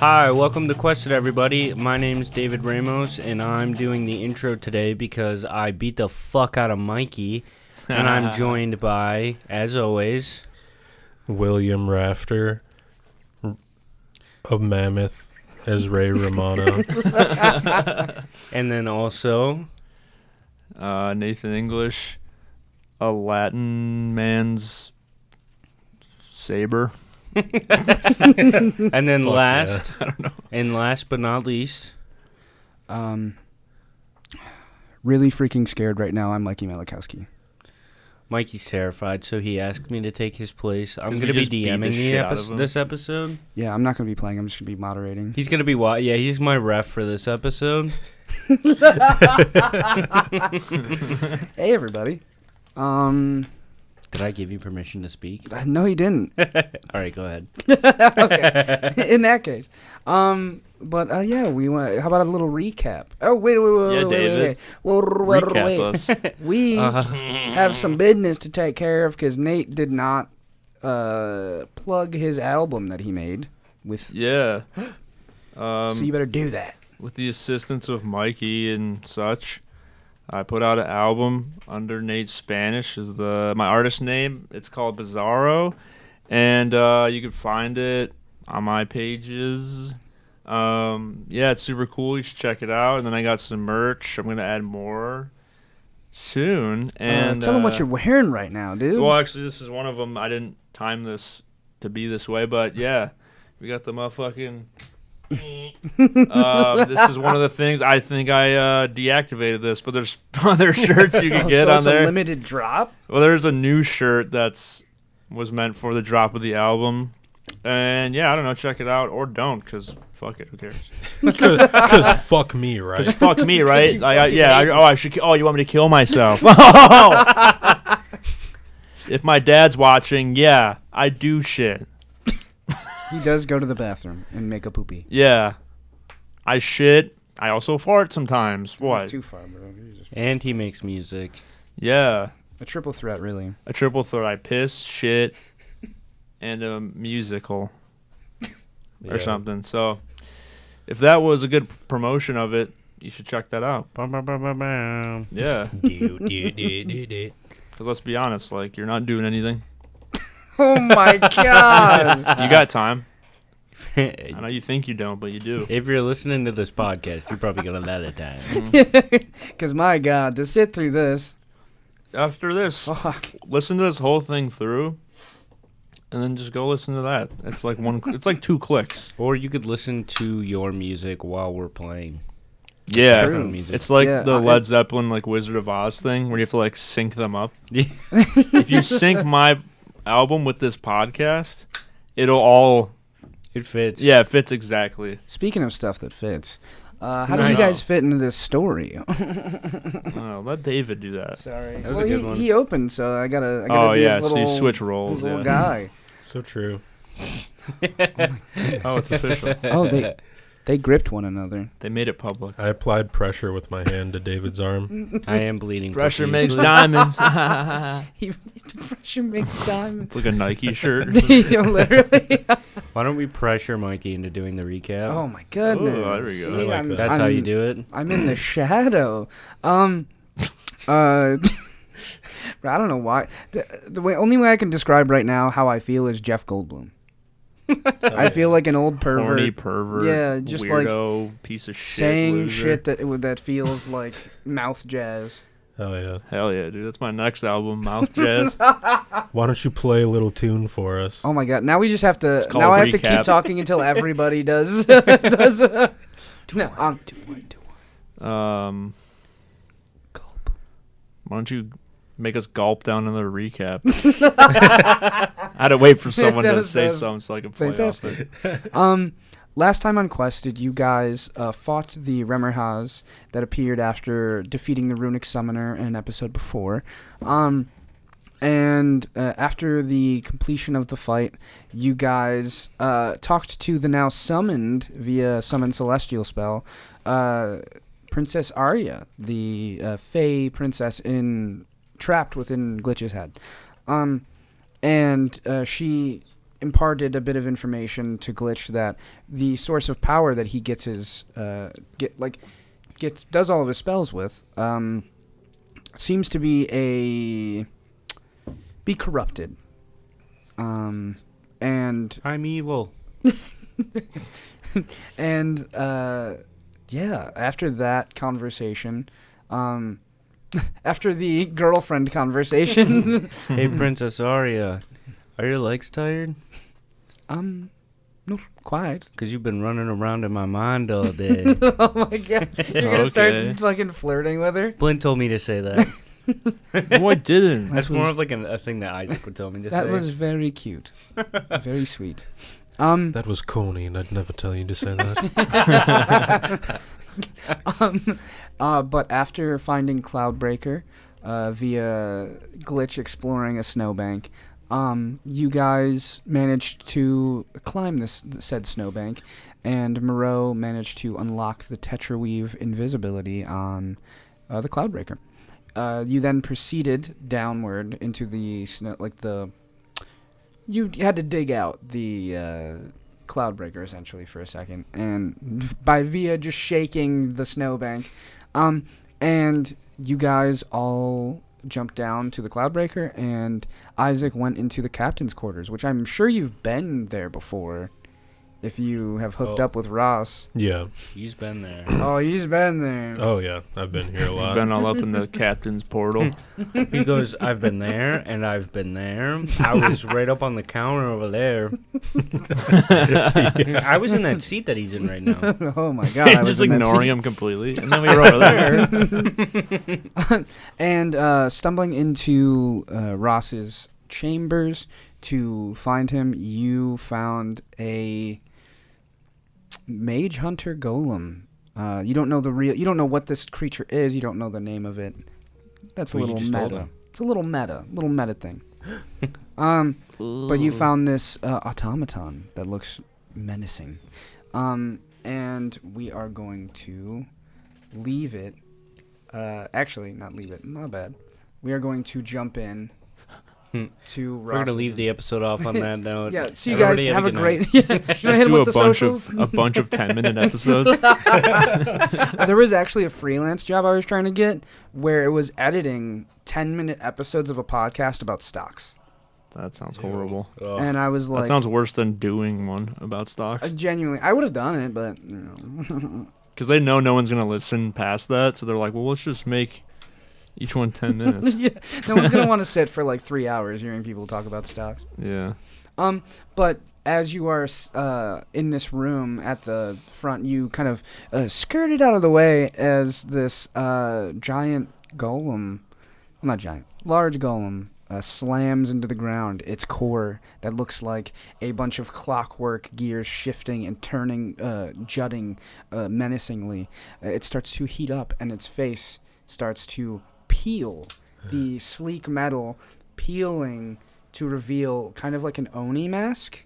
Hi, welcome to Quested, everybody. My name is David Ramos, and I'm doing the intro today because I beat the fuck out of Mikey, and I'm joined by, as always, William Rafter, a mammoth as Ray Romano. and then also Nathan English, a Latin man's saber. and then last, I don't know. and last but not least, really freaking scared right now. I'm Mikey Malakowski. Mikey's terrified, so he asked me to take his place. I'm 'Cause going to we be just beat the DMing shit out of him. this episode. Yeah, I'm not going to be playing. I'm just going to be moderating. He's going to be he's my ref for this episode. Hey, everybody. Did I give you permission to speak? No, he didn't. All right, go ahead. Okay. In that case. Yeah, we want. How about a little recap? Oh, wait. Yeah, David. Recap us. We have some business to take care of because Nate did not plug his album that he made with. Yeah. So you better do that. With the assistance of Mikey and such, I put out an album under Nate Spanish is my artist name. It's called Bizarro, and you can find it on my pages. It's super cool. You should check it out. And then I got some merch. I'm gonna add more soon. And tell them what you're wearing right now, dude. Well, actually, this is one of them. I didn't time this to be this way, but yeah, we got the motherfucking. This is one of the things. I think I deactivated this, but there's other shirts you can get so on it's there. a limited drop? Well, there's a new shirt was meant for the drop of the album, and yeah, I don't know. Check it out or don't, cause fuck it. Who cares? Because fuck me, right? Cause fuck me, right? I should. Oh, you want me to kill myself? If my dad's watching, yeah, I do shit. He does go to the bathroom and make a poopy. Yeah. I shit. I also fart sometimes. Not What? too far, bro. You're just- And he makes music. Yeah. A triple threat, really. A triple threat. I piss, shit, and a musical or something. So, if that was a good promotion of it, you should check that out. Yeah. Because let's be honest, like, you're not doing anything. Oh, my God. You got time. I know you think you don't, but you do. If you're listening to this podcast, you're probably going to let it down. Because, my God, to sit through this. After this, listen to this whole thing through, and then just go listen to that. It's like it's like 2 clicks. Or you could listen to your music while we're playing. Yeah, True. it's like the Yeah, Led Zeppelin, like Wizard of Oz thing, where you have to like sync them up. Yeah. If you sync my album with this podcast, it'll all. It fits. Yeah, it fits exactly. Speaking of stuff that fits, how do you guys fit into this story? Let David do that. Sorry. That was a good one. He opened, so I gotta Oh be yeah, his so little, you switch roles. his little Yeah. guy. So true. Oh, it's official. Oh, they gripped one another. They made it public. I applied pressure with my hand to David's arm. I am bleeding. Pressure makes profusely. diamonds. Pressure makes diamonds. It's like a Nike shirt. Literally. Why don't we pressure Mikey into doing the recap? Oh my goodness. Ooh, there we go. See, I like that. That's how you do it? I'm in the shadow. I don't know why. Only way I can describe right now how I feel is Jeff Goldblum. I feel like an old pervert. Horny pervert. Yeah, just weirdo, piece of shit. saying loser. shit that feels like mouth jazz. Hell yeah. Hell yeah, dude. That's my next album, Mouth Jazz. Why don't you play a little tune for us? Oh my god! Now we just have to. called Now I have to recap. keep talking until everybody does. No, I'm 2 1 2 1. Gulp. Why don't you make us gulp down in the recap? I had to wait for someone to say something so I could play fantastic. off it. Last time on Quested, you guys fought the Remmerhaz that appeared after defeating the Runic Summoner in an episode before. And after the completion of the fight, you guys talked to the now summoned via Summon Celestial spell, Princess Arya, the Fey princess trapped within Glitch's head. And she imparted a bit of information to Glitch that the source of power that he gets his does all of his spells with seems to be corrupted. And I'm evil. and after that conversation, after the girlfriend conversation, Hey, Princess Arya, are your legs tired? not quite. Because you've been running around in my mind all day. Oh my god, you're gonna start Okay. fucking flirting with her. Blint told me to say that. No, I didn't. That's more of like a thing that Isaac would tell me to say. That was very cute, very sweet. That was corny, and I'd never tell you to say that. But after finding Cloudbreaker, via Glitch exploring a snowbank, you guys managed to climb this said snowbank, and Moreau managed to unlock the Tetraweave invisibility on the Cloudbreaker. You then proceeded downward into the snow, you had to dig out the Cloudbreaker essentially for a second, and via just shaking the snowbank, and you guys all jumped down to the Cloudbreaker, and Isaac went into the captain's quarters, which I'm sure you've been there before. If you have hooked up with Ross. Yeah. He's been there. Oh, he's been there. Oh, yeah. I've been here a lot. Been all up in the captain's portal. He goes, I've been there, and I've been there. I was right up on the counter over there. I was in that seat that he's in right now. Oh my god. I was Just in that ignoring seat. him completely. And then we were over there. And stumbling into Ross's chambers to find him, you found a Mage Hunter Golem. You don't know you don't know what this creature is. You don't know the name of it. That's a Well, you little just told meta. him. It's a little meta thing. But you found this automaton that looks menacing. And we are going to leave it. Actually, not leave it. Not bad. We are going to jump in to We're going to leave the episode off on that note. Yeah, see you guys. Everybody Have a good great. night. Yeah. Should I Let's hit him do with a the bunch socials? of 10-minute episodes. There was actually a freelance job I was trying to get where it was editing 10-minute episodes of a podcast about stocks. That sounds horrible. Oh. And I was like, That sounds worse than doing one about stocks. genuinely, I would have done it, but you know. Because they know no one's going to listen past that. So they're like, well, let's just make each one 10 minutes. Yeah, no one's gonna want to sit for like 3 hours hearing people talk about stocks. Yeah. But as you are in this room at the front, you kind of skirted out of the way as this giant golem, well, not giant, large golem slams into the ground. Its core that looks like a bunch of clockwork gears shifting and turning, jutting menacingly. It starts to heat up, and its face starts to peel, the sleek metal peeling to reveal kind of like an Oni mask.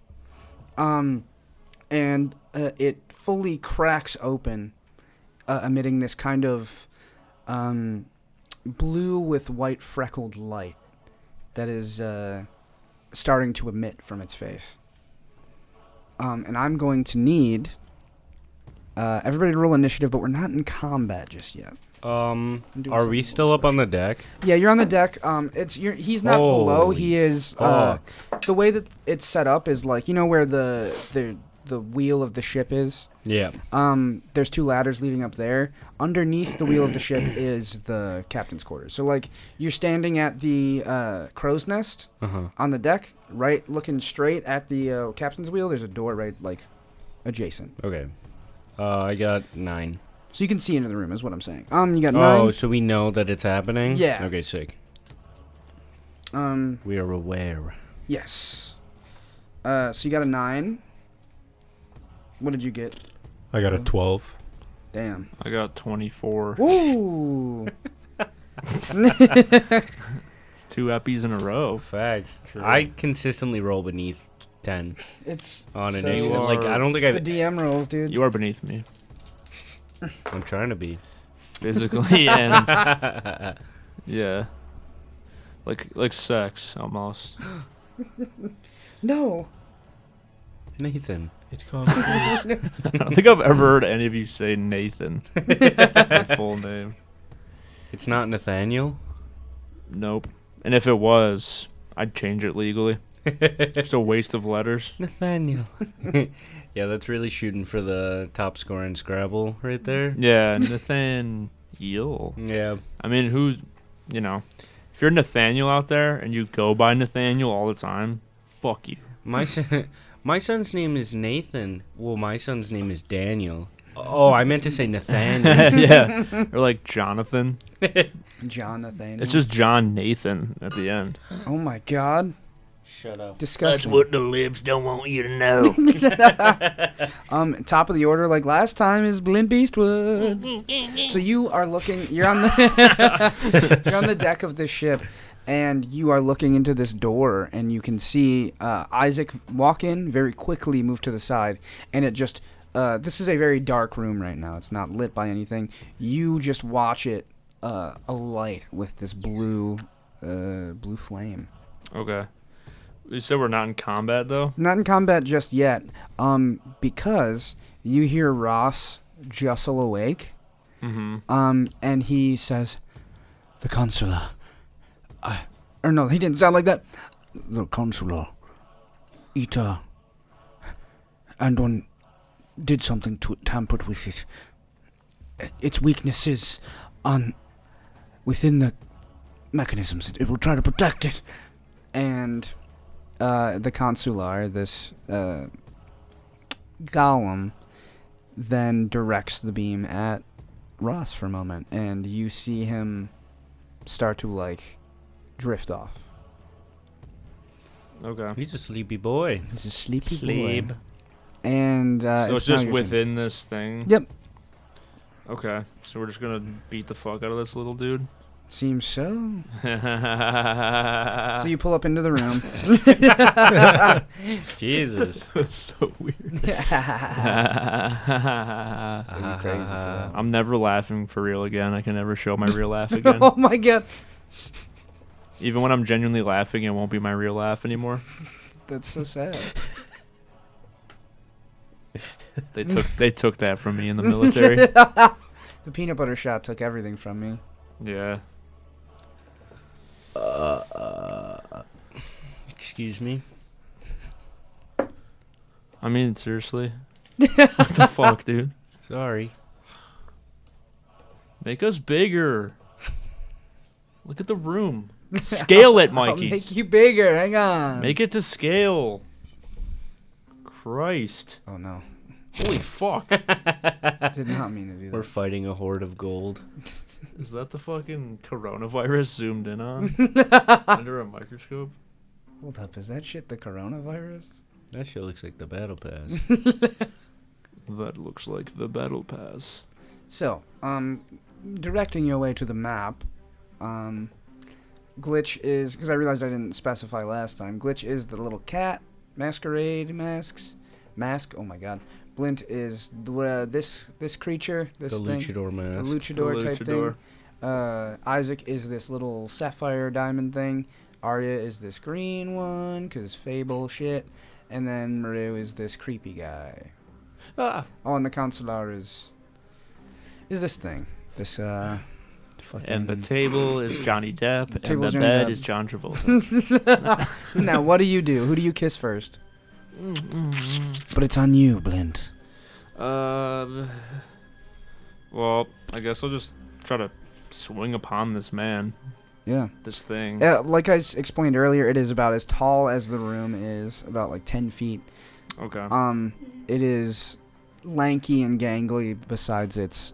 And it fully cracks open, emitting this kind of blue with white freckled light that is starting to emit from its face. And I'm going to need everybody to roll initiative, but we're not in combat just yet. Are we still up on the deck? Yeah, you're on the deck. He's not below. Holy He is. fuck. The way that it's set up is like, you know where the wheel of the ship is. Yeah. There's 2 ladders leading up there. Underneath the wheel of the ship is the captain's quarters. So like you're standing at the crow's nest on the deck, right, looking straight at the captain's wheel. There's a door right like adjacent. Okay. I got 9. So you can see into the room is what I'm saying. You got 9. Oh, so we know that it's happening? Yeah. Okay, sick. Um. We are aware. Yes. So you got a 9. What did you get? I got a 12. Damn. I got 24. Woo! It's 2 eppies in a row. Facts. True. I consistently roll beneath 10 It's on so- initiative. You Like, I don't think it's I've... the DM rolls, dude. You are beneath me. I'm trying to be. Physically and... Yeah. Like sex, almost. No. Nathan. It can't be. I don't think I've ever heard any of you say Nathan. My full name. It's not Nathaniel. Nope. And if it was, I'd change it legally. Just a waste of letters. Nathaniel. Yeah, that's really shooting for the top score in Scrabble right there. Yeah, Nathaniel. Yeah. I mean, who's, if you're Nathaniel out there and you go by Nathaniel all the time, fuck you. My son's name is Nathan. Well, my son's name is Daniel. Oh, I meant to say Nathaniel. Yeah. Or like Jonathan. Jonathan. It's just John Nathan at the end. Oh my God. Shut up. Disgusting. the libs don't want you to know. Top of the order, like last time, is Blind Beastwood. So you are looking. You're on the you're on the deck of this ship, and you are looking into this door, and you can see Isaac walk in very quickly, move to the side, and it just. This is a very dark room right now. It's not lit by anything. You just watch it alight with this blue flame. Okay. You said we're not in combat, though? Not in combat just yet, because you hear Ross jostle awake, and he says, "The consular." Or no, he didn't sound like that. The consular, Ita, and one did something to it, tampered with it. Its weaknesses within the mechanisms. It will try to protect it, and. The consular, this golem, then directs the beam at Ross for a moment, and you see him start to, drift off. Okay. He's a sleepy boy. He's a sleepy Sleep. boy. And, So it's now just your turn. within this thing? Yep. Okay. So we're just going to beat the fuck out of this little dude? Seems so. So So you pull up into the room. Jesus. That's so weird. You're crazy for that. I'm never laughing for real again. I can never show my real laugh again. Oh my God. Even when I'm genuinely laughing, it won't be my real laugh anymore. That's so sad. They took that from me in the military. The peanut butter shot took everything from me. Yeah. Excuse me. I mean, seriously. What the fuck, dude? Sorry. Make us bigger. Look at the room. Scale it, I'll Mikey. make you bigger. Hang on. Make it to scale. Christ. Oh no. Holy fuck. Did not mean to do that. We're fighting a horde of gold. Is that the fucking coronavirus zoomed in on? Under a microscope? Hold up, is that shit the coronavirus? That shit looks like the battle pass. That looks like the battle pass. So, directing your way to the map, Glitch is, because I realized I didn't specify last time, Glitch is the little cat, masquerade mask, oh my God. Blint is this creature, this The thing. luchador mask. The luchador type thing. Isaac is this little sapphire diamond thing. Arya is this green one, because Fable shit. And then Maru is this creepy guy. Ah. Oh, and the consular is this thing. This, fucking... And the table is Johnny Depp, and table's the Johnny bed Depp. is John Travolta. Now, what do? Who do you kiss first? But it's on you, Blint. Well, I guess I'll just try to swing upon this man, Yeah. this thing. Yeah, like I explained earlier, it is about as tall as the room is, about 10 feet. Okay. It is lanky and gangly besides its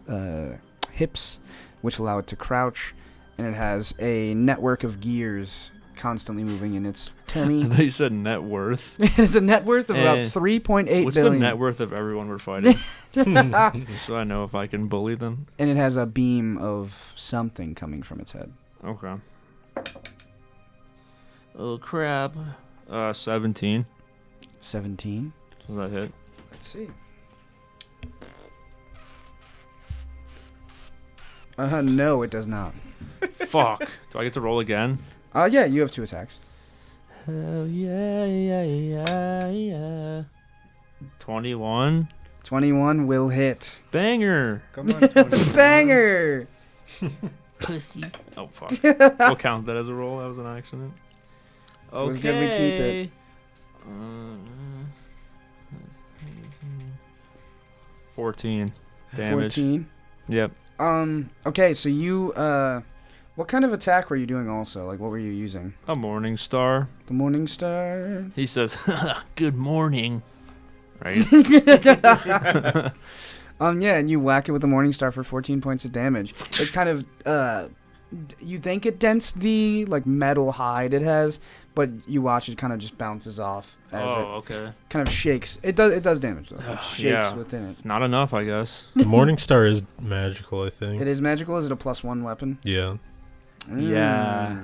hips, which allow it to crouch, and it has a network of gears constantly moving in its I tummy. thought you said net worth. It has a net worth of about Eh. 3.8 billion. What's the net worth of everyone we're fighting? Just so I know if I can bully them. And it has a beam of something coming from its head. Okay. Oh crap. 17. 17. Does that hit? Let's see. No, it does not. Fuck. Do I get to roll again? Yeah, you have 2 attacks. Hell yeah, yeah, yeah, yeah. 21. 21 will hit. Banger. Come on, 21. Banger! Pussy. Oh, fuck. We'll count that as a roll. That was an accident. So it's good we keep it. 14 damage. 14. Yep. Okay, so you, what kind of attack were you doing also? Like, what were you using? A morning star. The Morning Star? He says, good morning. Right? Yeah, and you whack it with the Morning Star for 14 points of damage. It kind of, you think it dents the, like, metal hide it has, but you watch it kind of just bounces off as it okay. kind of shakes. It does damage, though. It shakes Yeah. within it. Not enough, I guess. The Morning Star is magical, I think. It is magical? Is it a +1 weapon? Yeah. Yeah.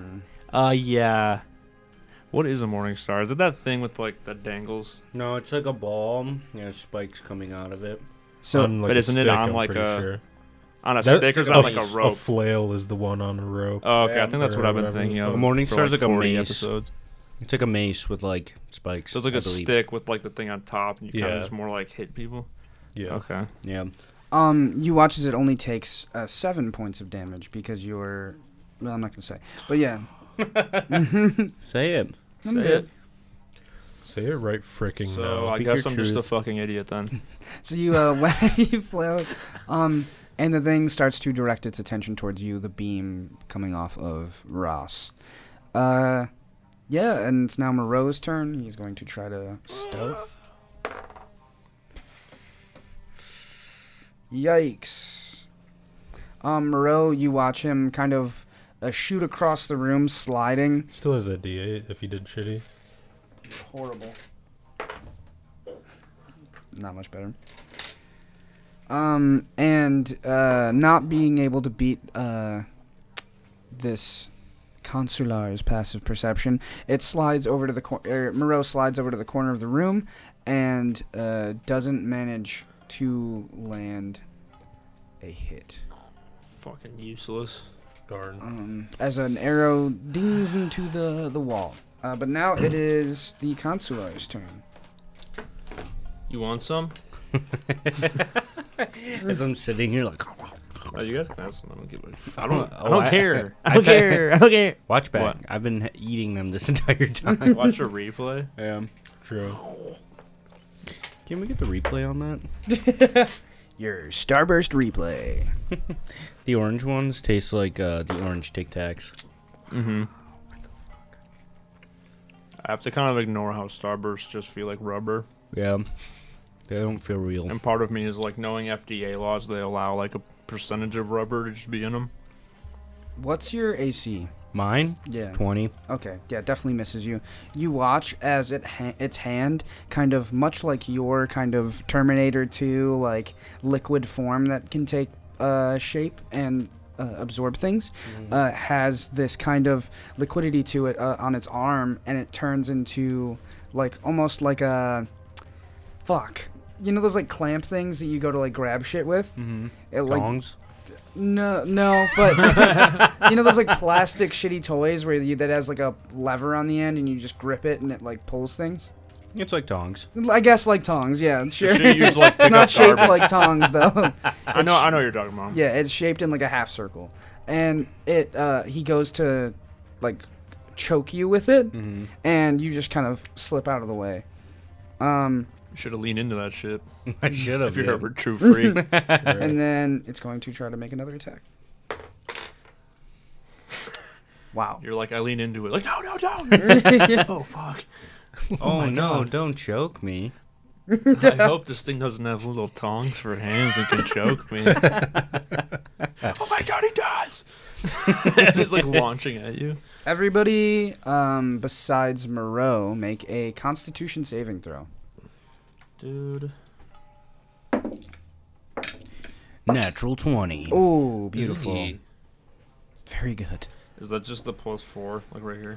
Mm. Yeah. What is a morning star? Is it that thing with, like, that dangles? No, it's like a ball. Yeah, spikes coming out of it. So, On, like, but a isn't it stick, on, I'm like, pretty a- sure. On a That- stick or is a that like a mace. A rope? flail is the one on a rope. Oh, okay. Yeah, I think that's what I've been thinking of. A morning for, star's like a 40 mace. episodes. It's like a mace with like spikes. So it's like I a believe. stick with like the thing on top, and you kind Yeah. of just more like hit people. Yeah. Okay. Yeah. you watch as it only takes 7 points of damage because you're... Well, I'm not going to say. But yeah. Say it. I'm Say good. it. Say it right fricking So now. I Speak guess your I'm just a truth. fucking idiot then. So you, you flail, and the thing starts to direct its attention towards you, the beam coming off of Ross. Yeah, and it's now Moreau's turn. He's going to try to stealth. Yikes. Moreau, you watch him kind of shoot across the room, sliding. Still has that D8 if he did shitty. Horrible. Not much better. And not being able to beat this Consular's passive perception, it slides over to the Moreau slides over to the corner of the room and doesn't manage to land a hit. Fucking useless. Darn. As an arrow dings into the wall. But now it is the Consular's turn. You want some? As I'm sitting here like. Oh, you guys can have some. I don't give a. I don't- I don't care. I I don't thought- care. I don't care. Watch back. What? I've been eating them this entire time. Watch a replay. Yeah. True. Can we get the replay on that? Your Starburst replay. The orange ones taste like the orange Tic Tacs. Mm-hmm. I have to kind of ignore how Starbursts just feel like rubber. Yeah. They don't feel real. And part of me is like knowing FDA laws, they allow like a percentage of rubber to just be in them. What's your AC? Mine? Yeah. 20. Okay. Yeah, definitely misses you. You watch as its hand, kind of much like your kind of Terminator 2, like liquid form that can take shape and absorb things, has this kind of liquidity to it on its arm, and it turns into like almost like a you know those like clamp things that you go to like grab shit with. Mm-hmm. It like Tongs? no, but you know those like plastic shitty toys where that has like a lever on the end and you just grip it and it like pulls things. It's like tongs. I guess like tongs, yeah, sure. Should use like It's not shaped garbage. like tongs though. I know what you're talking about. Yeah, it's shaped in like a half circle, and it he goes to like choke you with it, Mm-hmm. and you just kind of slip out of the way. Should have leaned into that shit. I should have. If you're a true freak. And then it's going to try to make another attack. Wow. You're like, I lean into it. Like, no, don't. Oh, fuck. Oh, my no, God. don't choke me. I hope this thing doesn't have little tongs for hands and can choke me. Oh, my God, he does. As it's like launching at you. Everybody, besides Moreau, make a Constitution saving throw. Dude. Natural 20. Oh, beautiful. Eee. Very good. Is that just the +4, like right here?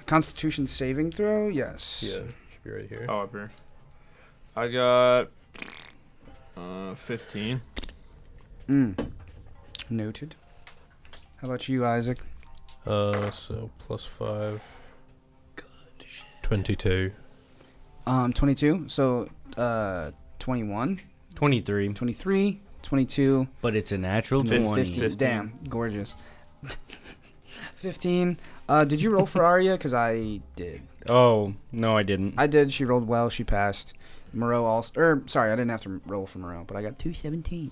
Constitution saving throw? Yes. Yeah, should be right here. Oh, up here. I got 15. Noted. How about you, Isaac? So +5. Good shit. 22. 22. So 21, 23. 23, 22, But it's a natural and then 20. 15. Damn, gorgeous. 15. Did you roll for Arya? Because I did. Oh, no, I didn't. I did. She rolled well. She passed. Moreau also. Sorry, I didn't have to roll for Moreau, but I got 2 17s.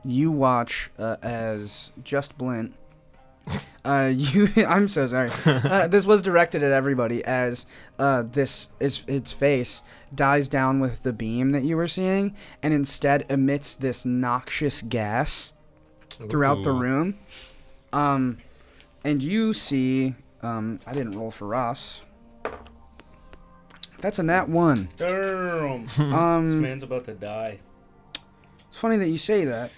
You watch as Just Blint. I'm so sorry. This was directed at everybody as its face dies down with the beam that you were seeing, and instead emits this noxious gas throughout the room. And you see, I didn't roll for Ross. That's a nat 1. Damn. This man's about to die. It's funny that you say that.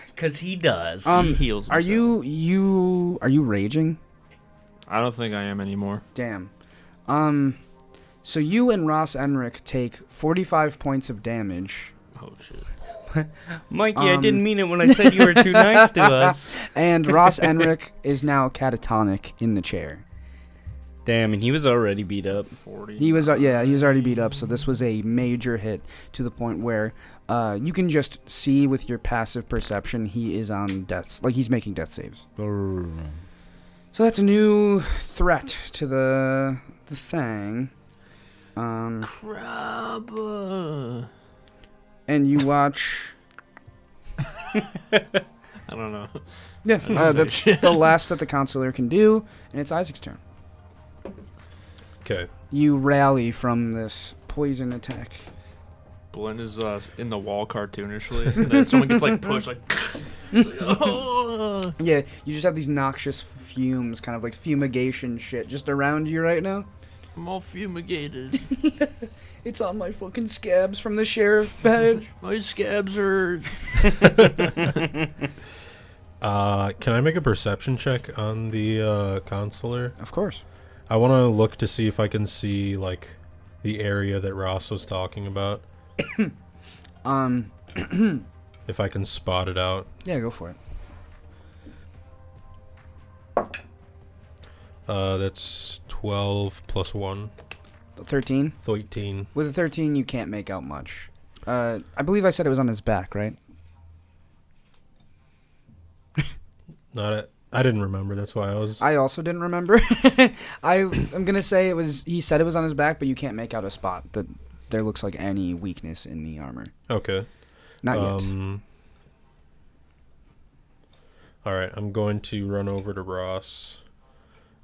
Because he does. He heals Are himself. are you raging? I don't think I am anymore. Damn. So you and Ross Enric take 45 points of damage. Oh, shit. Mikey, I didn't mean it when I said you were too nice to us. And Ross Enric is now catatonic in the chair. Damn, and he was already beat up. 40. He was already beat up, so this was a major hit to the point where you can just see with your passive perception he is on death, like he's making death saves. So that's a new threat to the thing. Crab. And you watch. I don't know. Yeah, that's the last that the consular can do, and it's Isaac's turn. Okay. You rally from this poison attack. Blend is in the wall cartoonishly. And then someone gets like pushed, like. It's like, oh. Yeah, you just have these noxious fumes, kind of like fumigation shit, just around you right now. I'm all fumigated. It's on my fucking scabs from the sheriff badge. My scabs hurt. Can I make a perception check on the consular? Of course. I want to look to see if I can see like the area that Ross was talking about. If I can spot it out. Yeah, go for it. That's 12 plus 1. 13. 13. With a 13, you can't make out much. I believe I said it was on his back, right? I didn't remember. That's why I was. I also didn't remember. I'm gonna say it was. He said it was on his back, but you can't make out a spot that there looks like any weakness in the armor. Okay. Not yet. All right. I'm going to run over to Ross,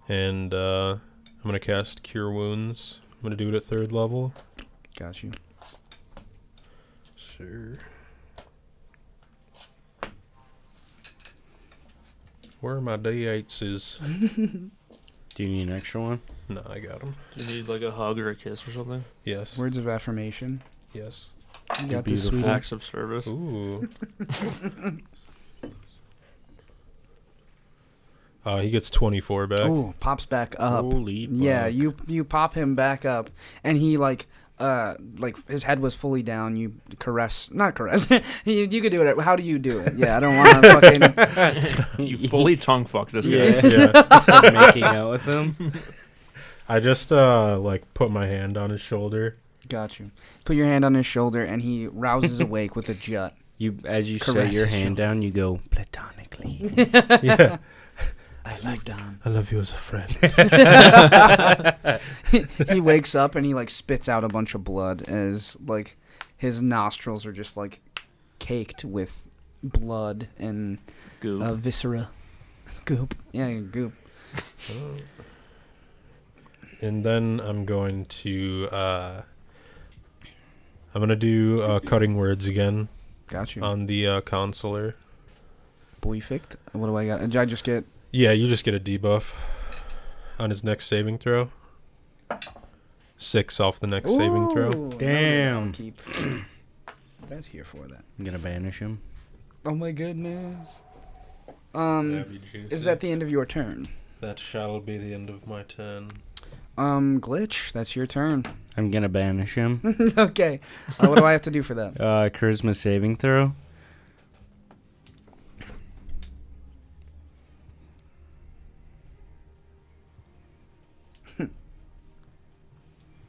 and I'm gonna cast Cure Wounds. I'm gonna do it at 3rd level. Got you. Sure. Where are my D8s? Do you need an extra one? No, I got them. Do you need like a hug or a kiss or something? Yes. Words of affirmation. Yes. You got this, Beautiful. sweetie. Acts of service. Ooh. He gets 24 back. Oh, pops back up. Holy Yeah, fuck. you pop him back up, and he like his head was fully down. You not caress. you could do it. How do you do it? Yeah, I don't want to fucking. You fully tongue fuck this guy. Yeah. Start making out with him. I just put my hand on his shoulder. Got you. Put your hand on his shoulder, and he rouses awake with a jut. As you set Caress your his hand shoulder. down, you go platonically. Yeah. I've moved on. I love you as a friend. He wakes up and he like spits out a bunch of blood as like his nostrils are just like caked with blood and Goop. viscera. Goop. Yeah, goop. And then I'm going to do cutting words again Got you. on the consular. Perfect. What do I got? Did I just get? Yeah, you just get a debuff on his next saving throw. 6 off the next saving throw. Ooh, Damn. I'll keep that here for that. I'm gonna banish him. Oh my goodness. That'd be juicy. Is that the end of your turn? That shall be the end of my turn. Glitch, that's your turn. I'm gonna banish him. Okay. What do I have to do for that? Charisma saving throw.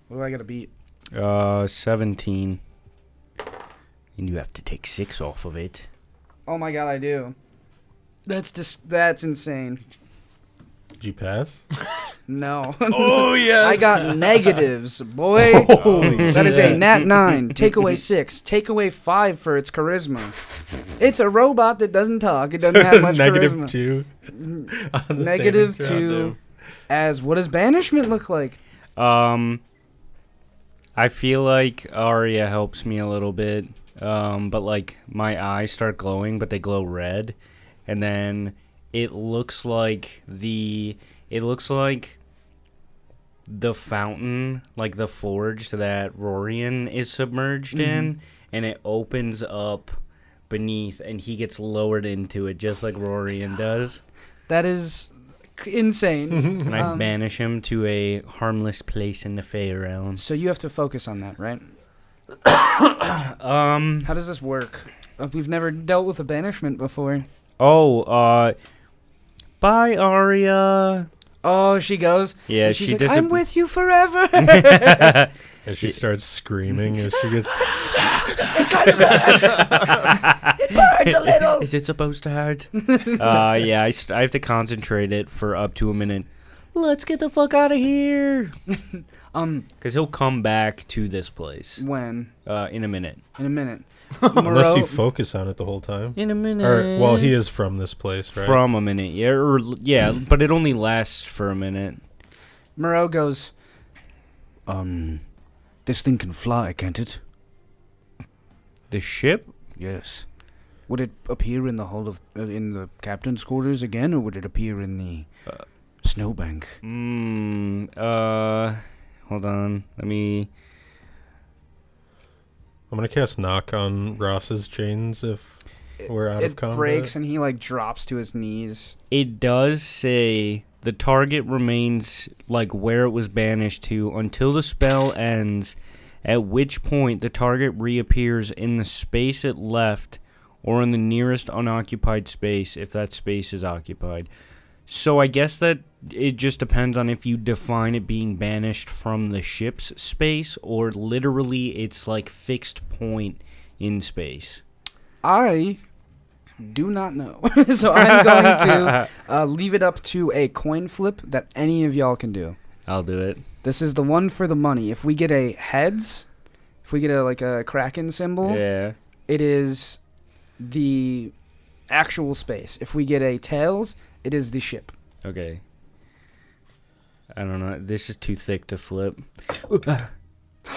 What do I gotta beat? 17. And you have to take 6 off of it. Oh my god, I do. That's insane. Did you pass? No. Oh, yes. I got negatives, boy. Holy That is a shit. nat 9. Take away 6. Take away 5 for its charisma. It's a robot that doesn't talk. It doesn't have much Negative charisma. 2. on the Negative saving throw. 2. As what does banishment look like? I feel like Arya helps me a little bit. But like my eyes start glowing, but they glow red. And then it looks like the fountain, like the forge that Rorian is submerged in, and it opens up beneath, and he gets lowered into it just like Rorian does. That is insane. And I banish him to a harmless place in the Fey realm. So you have to focus on that, right? How does this work? We've never dealt with a banishment before. Bye, Arya. Oh, she goes. Yeah, and she's she like, I'm with you forever. As she starts screaming, as she gets... It kind of hurts. It hurts a little. Is it supposed to hurt? Yeah, I have to concentrate it for up to a minute. Let's get the fuck out of here. Because he'll come back to this place. When? In a minute. In a minute. Unless you focus on it the whole time. In a minute. Or, well, he is from this place, right? From a minute, yeah, but it only lasts for a minute. Moreau goes, this thing can fly, can't it? The ship? Yes. Would it appear in the hull of, in the captain's quarters again, or would it appear in the snowbank? Hold on. Let me... I'm going to cast Knock on Ross's chains if we're out of combat. It breaks and he, like, drops to his knees. It does say the target remains, like, where it was banished to until the spell ends, at which point the target reappears in the space it left or in the nearest unoccupied space if that space is occupied. So I guess that it just depends on if you define it being banished from the ship's space or literally it's like fixed point in space. I do not know. So I'm going to leave it up to a coin flip that any of y'all can do. I'll do it. This is the one for the money. If we get a heads, if we get a Kraken symbol, Yeah. it is the actual space. If we get a tails, it is the ship. Okay. I don't know. This is too thick to flip.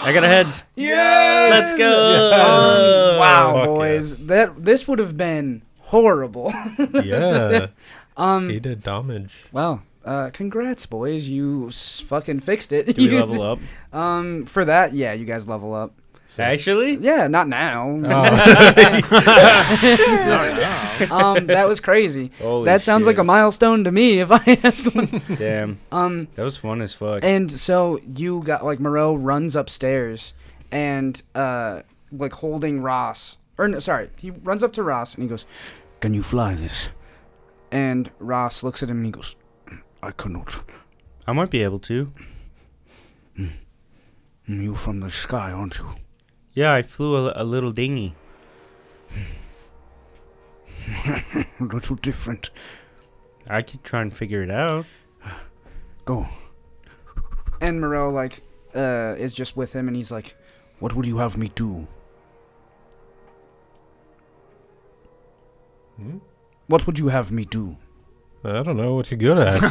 I got a heads. Yes! Let's go. Wow, Fuck boys. yes. This would have been horrible. Yeah. He did damage. Well, congrats, boys. You fucking fixed it. Do we level up? For that, yeah, you guys level up. So- Actually? Yeah, not now. Oh. That was crazy. Holy That sounds like a milestone to me if I ask one. Damn. That was fun as fuck. And so you got, like, Moreau runs upstairs and, like, holding Ross. Or, no, sorry, he runs up to Ross and he goes, "Can you fly this?" And Ross looks at him and he goes, "I cannot." I might be able to. "You're from the sky, aren't you?" Yeah, I flew a little dinghy. "A little different. I could try and figure it out. Go." And Moreau, like, is just with him and he's like, "What would you have me do?" Hmm? "What would you have me do?" I don't know what you're good at.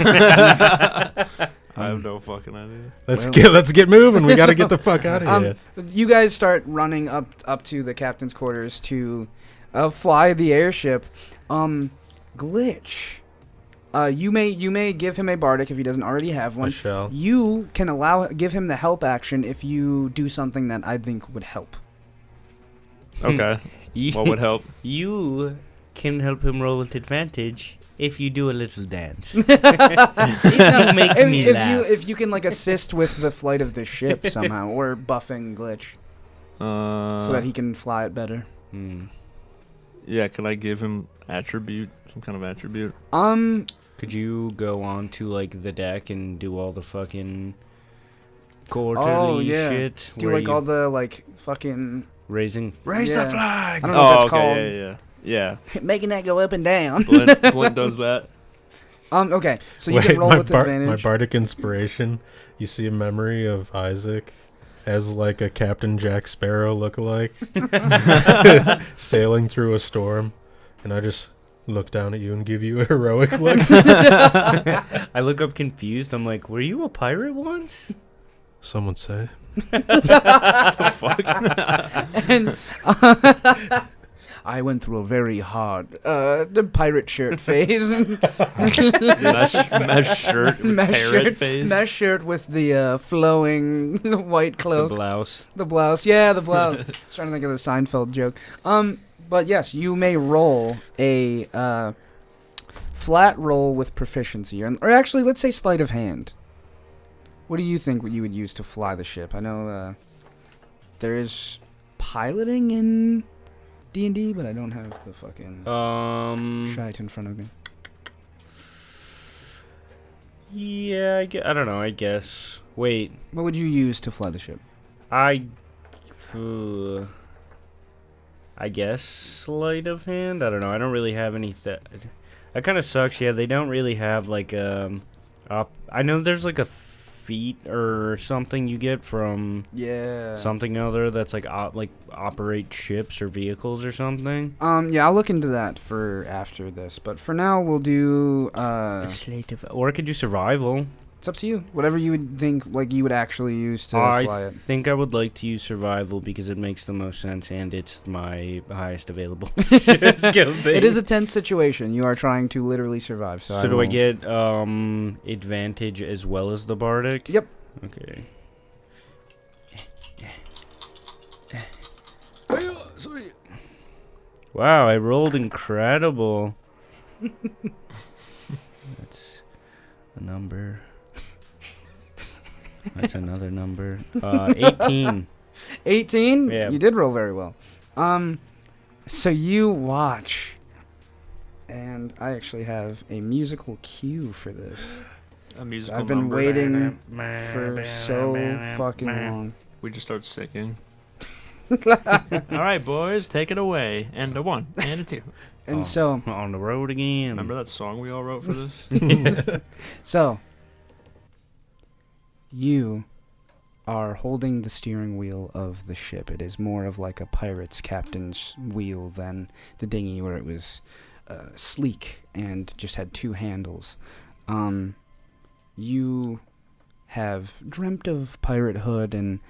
I have no fucking idea. Let's get moving. We got to get the fuck out of here. You guys start running up to the captain's quarters to fly the airship. Glitch. You may give him a bardic if he doesn't already have I one. shall. You can give him the help action if you do something that I think would help. Okay. What would help? You can help him roll with advantage if you do a little dance. It'll make me laugh. If you can, like, assist with the flight of the ship somehow, or buffing Glitch so that he can fly it better. Yeah, could I give him attribute, some kind of attribute? Could you go on to, like, the deck and do all the fucking quarterly yeah. shit. Do where like you all the like fucking raise Yeah. the flag. I don't know what that's okay, called. yeah. Making that go up and down. Blint does that. Okay, so you can roll with my advantage. bardic inspiration. You see a memory of Isaac as like a Captain Jack Sparrow lookalike, sailing through a storm, and I just look down at you and give you a heroic look. I look up confused. I'm like, were you a pirate once? Some would say. And I went through a very hard the pirate shirt phase. mesh shirt, with Mesh parrot shirt, face. mesh shirt with the flowing white The cloak. blouse. The blouse, yeah, the blouse. I was trying to think of the Seinfeld joke. But yes, you may roll a flat roll with proficiency, or actually, let's say sleight of hand. What do you think you would use to fly the ship? I know there is piloting in D&D, but I don't have the fucking shite in front of me. Yeah, I don't know. I guess. Wait, What would you use to fly the ship? I guess sleight of hand. I don't know. I don't really have any. That kind of sucks. Yeah, they don't really have like I know there's like a feat or something you get from Yeah. something other that's like operate ships or vehicles or something. Yeah, I'll look into that for after this, but for now we'll do Sleight of, or I could do survival. it's up to you. Whatever you would think like you would actually use to fly I it. think I would like to use survival because it makes the most sense and it's my highest available skill thing. It is a tense situation. You are trying to literally survive. So, So do I get advantage as well as the bardic? Yep. Okay. Wow, I rolled incredible. That's a number. That's another number. 18. 18? Yeah. You did roll very well. So you watch, and I actually have a musical cue for this. A musical I've been number. waiting for so fucking long. We just start singing. All right, boys, take it away. And a 1 and a 2. And Oh. so, On the road again. Remember that song we all wrote for this? so you are holding the steering wheel of the ship. It is more of like a pirate's captain's wheel than the dinghy where it was sleek and just had 2 handles. You have dreamt of piratehood and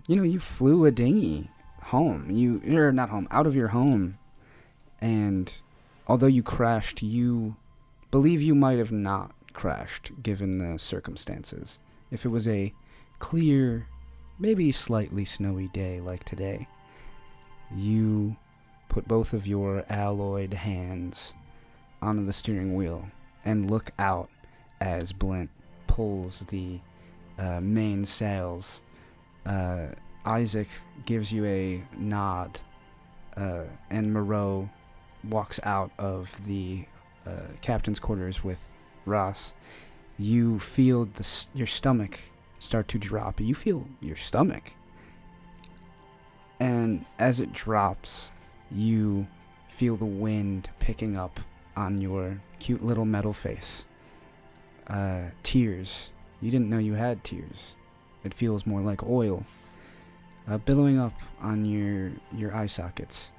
you flew a dinghy home. Not home, out of your home. And although you crashed, you believe you might have not crashed given the circumstances. If it was a clear, maybe slightly snowy day like today, you put both of your alloyed hands onto the steering wheel and look out as Blint pulls the main sails. Isaac gives you a nod, and Moreau walks out of the captain's quarters with Ross. You feel your stomach start to drop. You feel your stomach. And as it drops, you feel the wind picking up on your cute little metal face. Tears. You didn't know you had tears. It feels more like oil billowing up on your eye sockets.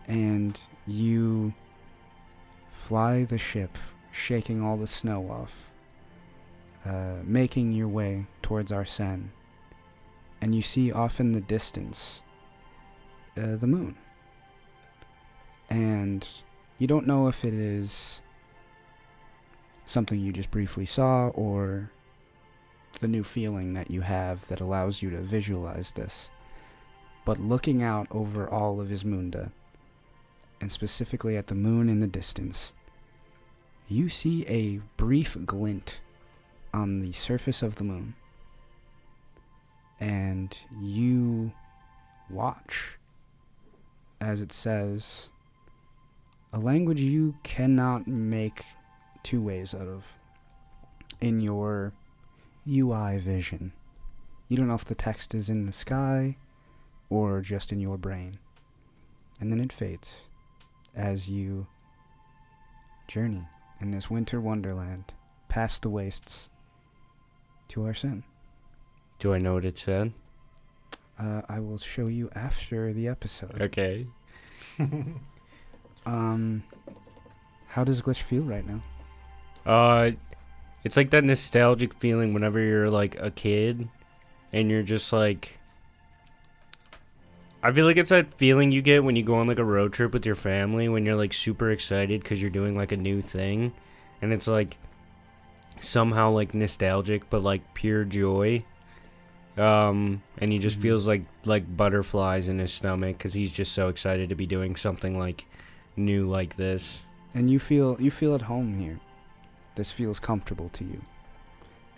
And you fly the ship, shaking all the snow off, making your way towards Arsene. And you see off in the distance the moon. And you don't know if it is something you just briefly saw or the new feeling that you have that allows you to visualize this. But looking out over all of Ismunda, and specifically at the moon in the distance, you see a brief glint on the surface of the moon. And you watch as it says a language you cannot make 2 ways out of in your UI vision. You don't know if the text is in the sky or just in your brain. And then it fades as you journey in this winter wonderland past the wastes to Arsene. Do I know what it said? I will show you after the episode. Okay. How does Glitch feel right now? It's like that nostalgic feeling whenever you're like a kid and you're just like, I feel like it's that feeling you get when you go on like a road trip with your family when you're like super excited because you're doing like a new thing, and it's like somehow like nostalgic but like pure joy. And he just feels like butterflies in his stomach because he's just so excited to be doing something like new like this. And you feel at home here. This feels comfortable to you.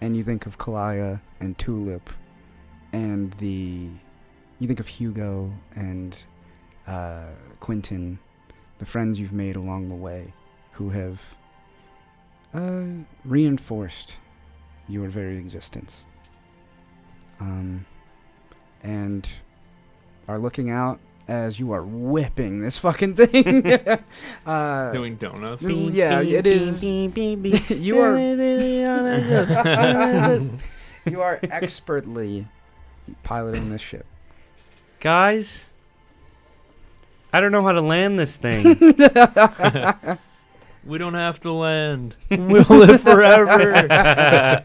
And you think of Kalaya and Tulip and you think of Hugo and Quentin, the friends you've made along the way who have reinforced your very existence. And are looking out as you are whipping this fucking thing. Doing donuts. Yeah, it is. You are. You are expertly piloting this ship. Guys, I don't know how to land this thing. We don't have to land. We'll live forever.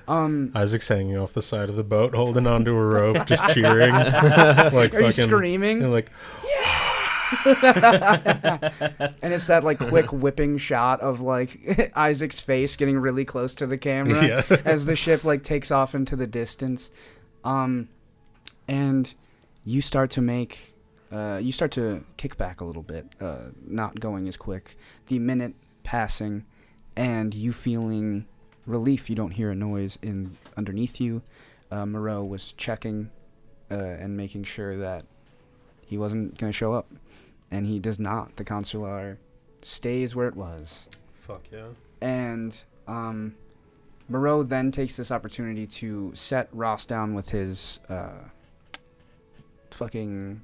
Isaac's hanging off the side of the boat, holding onto a rope, just cheering. Like Are you screaming? And like, And it's that like quick whipping shot of like Isaac's face getting really close to the camera yeah. as the ship like takes off into the distance. And you start to kick back a little bit, not going as quick. The minute passing, and you feeling relief. You don't hear a noise underneath you. Moreau was checking and making sure that he wasn't going to show up, and he does not. The consular stays where it was. Fuck yeah. And Moreau then takes this opportunity to set Ross down with his fucking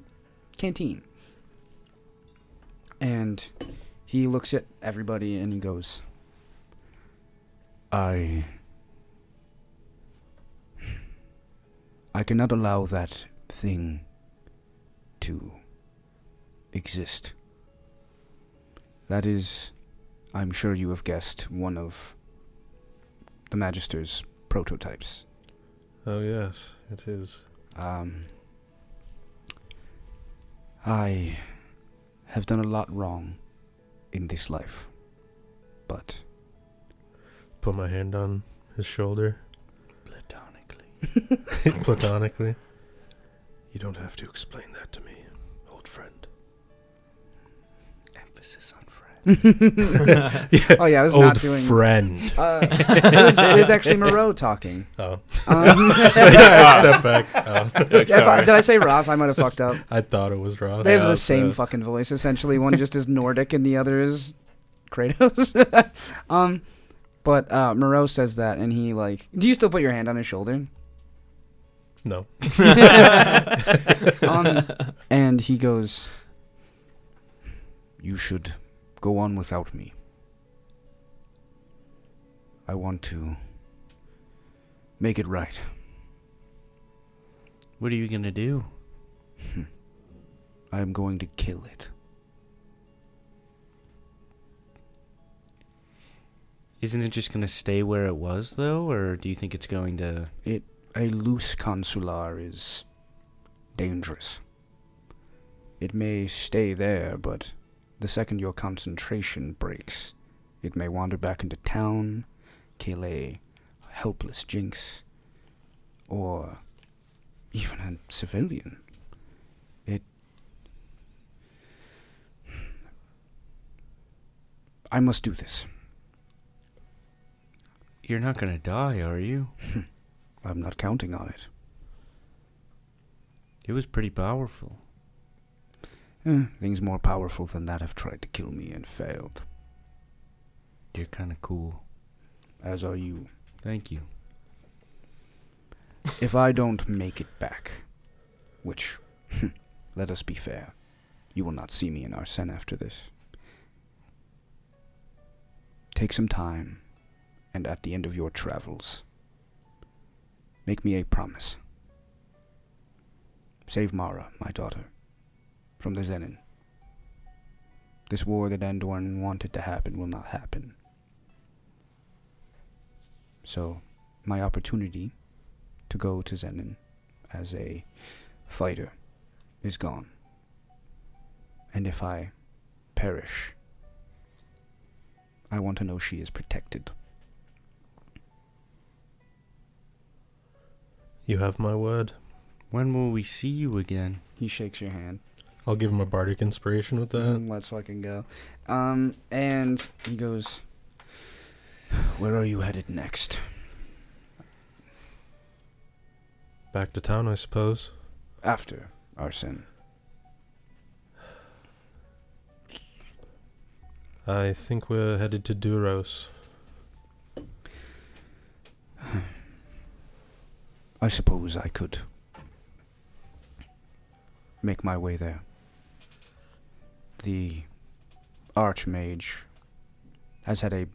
canteen. And he looks at everybody and he goes, I cannot allow that thing to exist. That is, I'm sure you have guessed, one of the Magister's prototypes. Oh yes, it is. I have done a lot wrong in this life, but Put my hand on his shoulder. Platonically. Platonically. You don't have to explain that to me, old friend. Emphasis on friend. Yeah. Oh yeah, I was Old not doing. friend. It was actually Moreau talking. Oh. Yeah, Step back. Oh. did I say Ross? I might have fucked up. I thought it was Ross. They have Yeah, the so- same fucking voice essentially. One just is Nordic and the other is Kratos. But Moreau says that, and he like, do you still put your hand on his shoulder? No. And he goes, you should go on without me. I want to make it right. What are you gonna do? I am going to kill it. Isn't it just gonna stay where it was though, or do you think it's going to? A loose consular is dangerous. It may stay there, but the second your concentration breaks, it may wander back into town, kill a helpless jinx, or even a civilian. I must do this. You're not gonna die, are you? I'm not counting on it. It was pretty powerful. Things more powerful than that have tried to kill me and failed. You're kind of cool. As are you. Thank you. If I don't make it back, which, let us be fair, you will not see me in Arsene after this. Take some time, and at the end of your travels, make me a promise. Save Mara, my daughter, from the Zenin. This war that Andorn wanted to happen will not happen. So, my opportunity to go to Zenin as a fighter is gone. And if I perish, I want to know she is protected. You have my word. When will we see you again? He shakes your hand. I'll give him a bardic inspiration with that. Let's fucking go. And he goes, where are you headed next? Back to town, I suppose. After Arsene. I think we're headed to Duros. I suppose I could make my way there. The Archmage has had a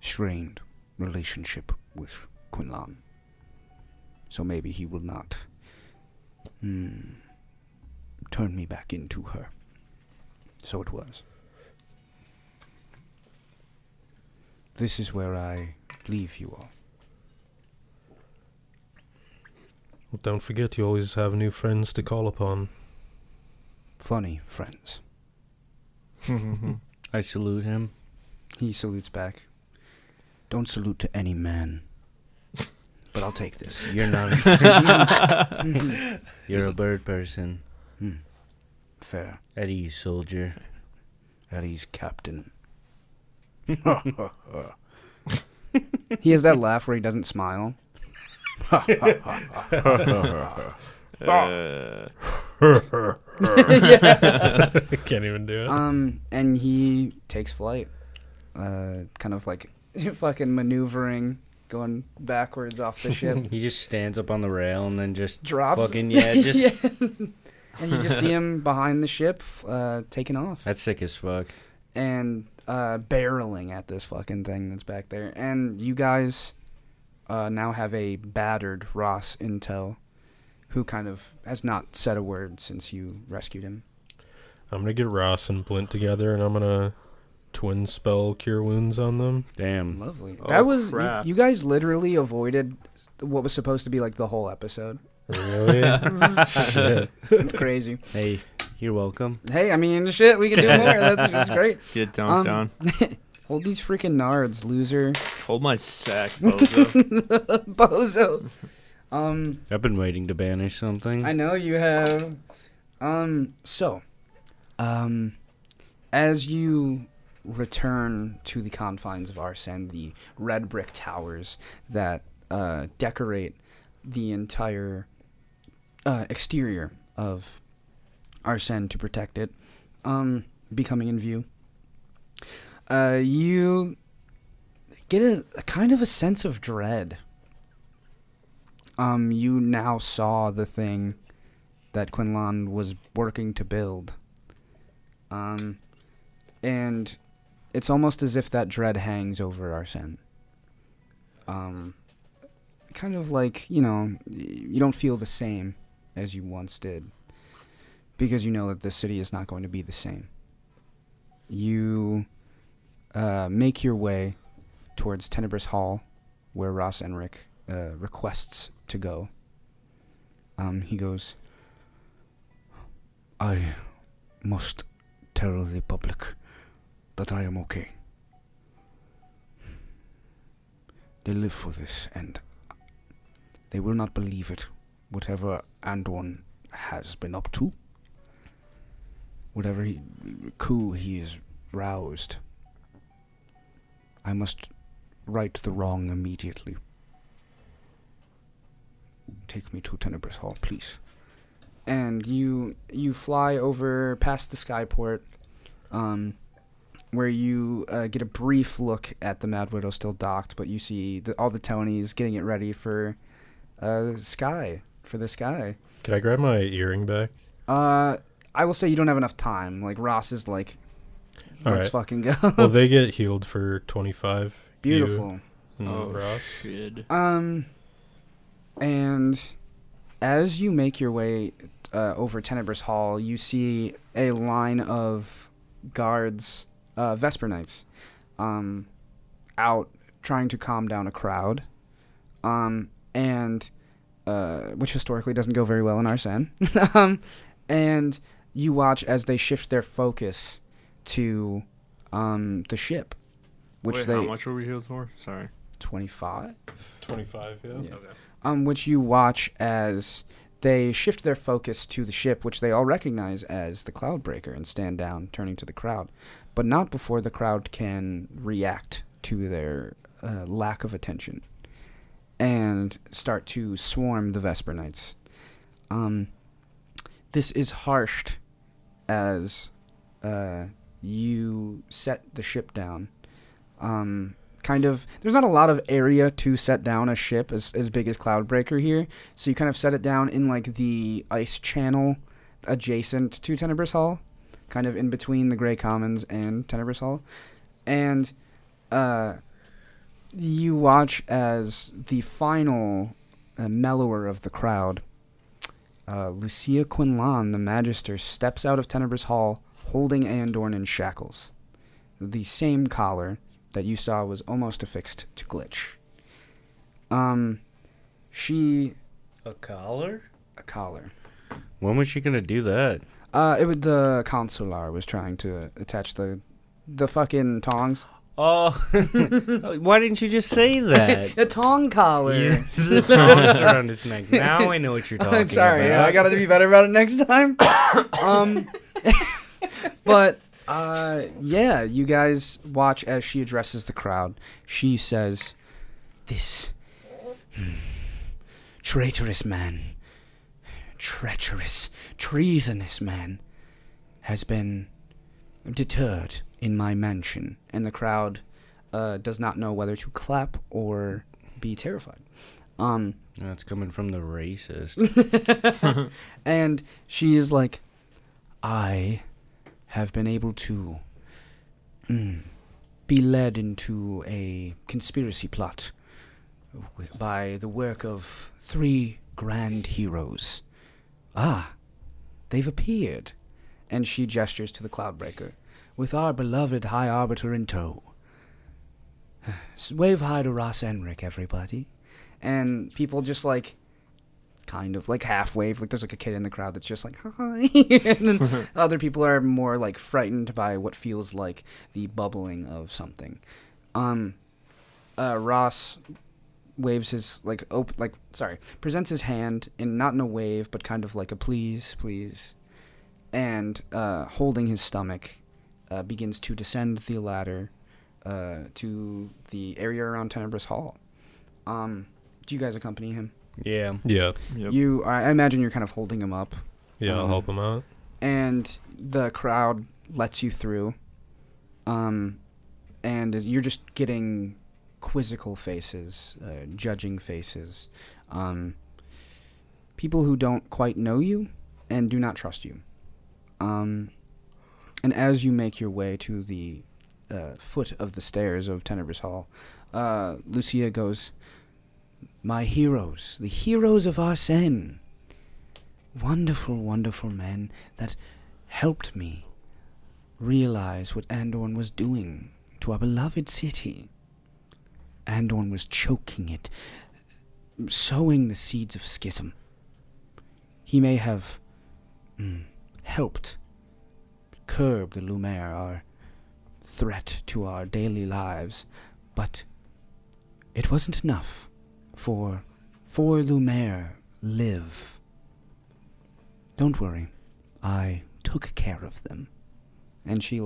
strained relationship with Quinlan. So maybe he will not turn me back into her. So it was. This is where I leave you all. Well, don't forget you always have new friends to call upon. Funny friends. I salute him. He salutes back. Don't salute to any man. But I'll take this. You're not. You're a bird person. Fair. At ease, soldier. At ease, Captain. He has that laugh where he doesn't smile. I can't even do it. And he takes flight. Kind of like fucking maneuvering, going backwards off the ship. He just stands up on the rail and then just Drops. fucking, yeah, just. Yeah. And you just see him behind the ship, taking off. That's sick as fuck. And barreling at this fucking thing that's back there. And you guys now have a battered Ross in tow, who kind of has not said a word since you rescued him. I'm going to get Ross and Blint together, and I'm going to twin spell Cure Wounds on them. Damn. Lovely. Oh, That was crap. you guys literally avoided what was supposed to be like the whole episode. Really? Shit. It's crazy. Hey, you're welcome. Hey, I mean, shit, we can do more. That's great. Get dunked on. Hold these freaking nards, loser. Hold my sack, bozo. Bozo. I've been waiting to banish something. I know you have. As you return to the confines of Arsene, the red brick towers that decorate the entire exterior of Arsene to protect it, becoming in view, you get a kind of a sense of dread. You now saw the thing that Quinlan was working to build. And it's almost as if that dread hangs over Arsene. Kind of like, you don't feel the same as you once did. Because you know that the city is not going to be the same. You make your way towards Tenebrous Hall, where Ross Enric requests to go. He goes, I must tell the public that I am okay. They live for this, and they will not believe it, whatever Andorn has been up to. Whatever coup he is roused. I must right the wrong immediately. Take me to Tenebrous Hall, please. And you fly over past the skyport, where you get a brief look at the Mad Widow still docked, but you see all the Tonys getting it ready for sky for the sky. Can I grab my earring back? I will say you don't have enough time. Like Ross is like, All let's right. fucking go. Well, they get healed for 25. Beautiful. You and Ross. shit. And as you make your way over Tenebrous Hall, you see a line of guards, Vesper Knights, out trying to calm down a crowd, and which historically doesn't go very well in Arsene. And you watch as they shift their focus to the ship, which Wait, they how much were we healed for? Sorry. 25. 25, yeah. Yeah. Okay. Which you watch as they shift their focus to the ship, which they all recognize as the Cloudbreaker, and stand down, turning to the crowd. But not before the crowd can react to their lack of attention and start to swarm the Vesper Knights. This is harshed as you set the ship down. There's not a lot of area to set down a ship as big as Cloudbreaker here, so you kind of set it down in like the ice channel adjacent to Tenebrous Hall, kind of in between the Grey Commons and Tenebrous Hall. And you watch as the final mellower of the crowd, Lucia Quinlan, the Magister, steps out of Tenebrous Hall holding Andorn in shackles. The same collar that you saw was almost affixed to Glitch. She... A collar? A collar. When was she gonna do that? The consular was trying to attach the fucking tongs. Oh, why didn't you just say that? A tong collar. Yes, the tongs around his neck. Now I know what you're talking Sorry, about. I gotta be better about it next time. But yeah, you guys watch as she addresses the crowd. She says, "This traitorous man, treacherous, treasonous man, has been deterred in my mansion," and the crowd does not know whether to clap or be terrified. That's coming from the racist. And she is like, "I have been able to be led into a conspiracy plot by the work of 3 grand heroes. Ah, they've appeared." And she gestures to the Cloudbreaker. "With our beloved High Arbiter in tow. Wave hi to Ross Enric, everybody." And people just like, kind of like half wave. Like there's like a kid in the crowd that's just like, "Hi." And then other people are more like frightened by what feels like the bubbling of something. Ross waves his presents his hand not in a wave, but kind of like a please, please. And holding his stomach, begins to descend the ladder to the area around Tenebrous Hall. Do you guys accompany him? Yeah. Yeah. Yep. I imagine you're kind of holding him up. Yeah, I'll help him out. And the crowd lets you through. And you're just getting quizzical faces, judging faces. People who don't quite know you and do not trust you. And as you make your way to the foot of the stairs of Tenebrous Hall, Lucia goes, "My heroes, the heroes of Arsene. Wonderful, wonderful men that helped me realize what Andorn was doing to our beloved city. Andorn was choking it, sowing the seeds of schism. He may have helped curb the Lumiere, our threat to our daily lives, but it wasn't enough for Lumiere live. Don't worry, I took care of them." And she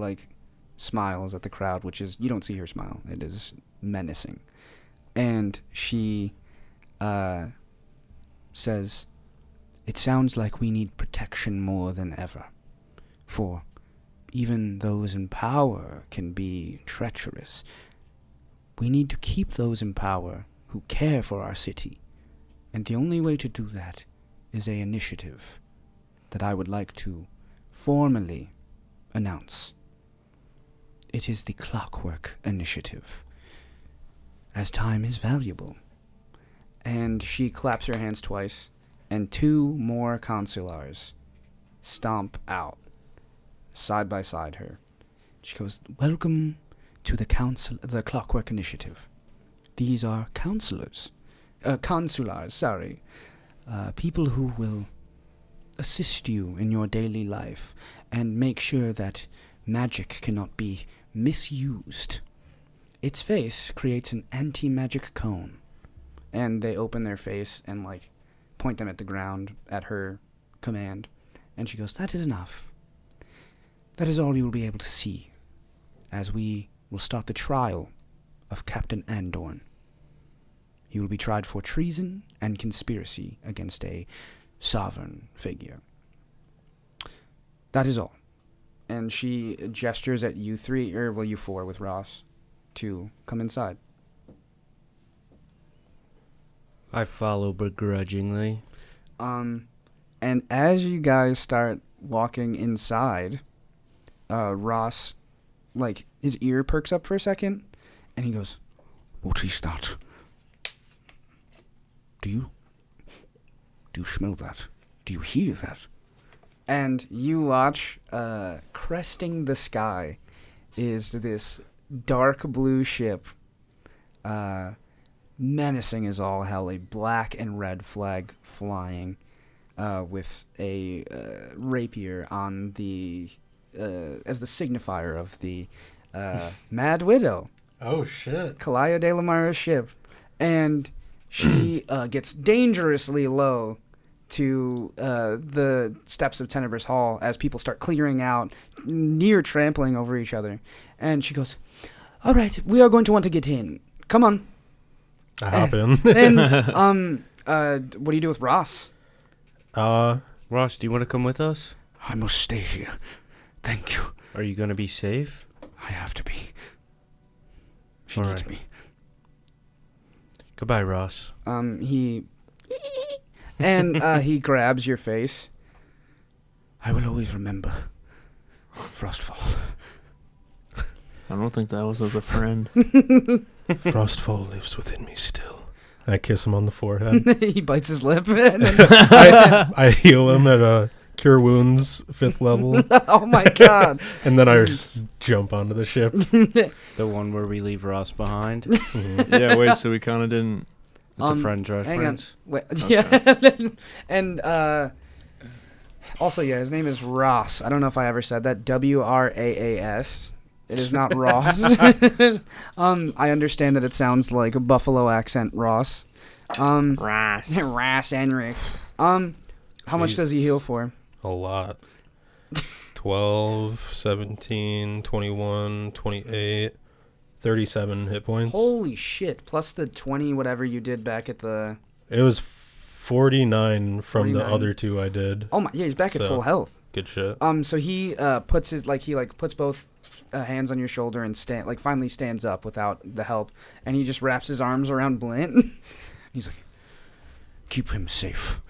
smiles at the crowd, which is, you don't see her smile, it is menacing. And she says, "It sounds like we need protection more than ever, for even those in power can be treacherous. We need to keep those in power who care for our city And the only way to do that is a initiative that I would like to formally announce. It is the Clockwork Initiative, as time is valuable. And she claps her hands twice, and 2 more consulars stomp out, side by side her. She goes, "Welcome to the Clockwork Initiative. These are consulars, people who will assist you in your daily life and make sure that magic cannot be misused." Its face creates an anti-magic cone. And they open their face and, like, point them at the ground at her command. And she goes, "That is enough. That is all you will be able to see, as we will start the trial of Captain Andorn. He will be tried for treason and conspiracy against a sovereign figure. That is all." And she gestures at you 3, or you 4 with Ross, to come inside. I follow begrudgingly. And as you guys start walking inside, Ross, like, his ear perks up for a second, and he goes, "What is that? Do you smell that? Do you hear that?" And you watch, cresting the sky is this dark blue ship, menacing as all hell, a black and red flag flying, with a rapier on the as the signifier of the Mad Widow, Oh shit! Kalaya de Lamara's ship, and she gets dangerously low to the steps of Tenebrous Hall as people start clearing out, near trampling over each other, and she goes, "All right, we are going to want to get in. Come on." I hop in. And what do you do with Ross? Ross, do you want to come with us? "I must stay here. Thank you. Are you going to be safe? I have to be. She All needs right. me." Goodbye, Ross. He he grabs your face. "I will always remember Frostfall." I don't think that was as a friend. Frostfall lives within me still. I kiss him on the forehead. He bites his lip. And then, I heal him at a Cure Wounds 5th level, oh my god. and then I jump onto the ship. The one where we leave Ross behind. Mhm. Yeah, wait, so we kind of didn't... It's a friend hang reference. on. Wait, Okay. yeah. And also, yeah, his name is Ross. I don't know if I ever said that. Wraas. It is not Ross. I understand that it sounds like a Buffalo accent, Ross. Ross. Ross Enric. How much does he heal for? A lot. 12, 17, 21, 28, 37 hit points. Holy shit! Plus the 20 whatever you did back at the. It was 49 from the 49. other 2 I did. Oh my! Yeah, he's back at So- full health. Good shit. So he puts his puts both hands on your shoulder and finally stands up without the help, and he just wraps his arms around Blint. He's like, "Keep him safe.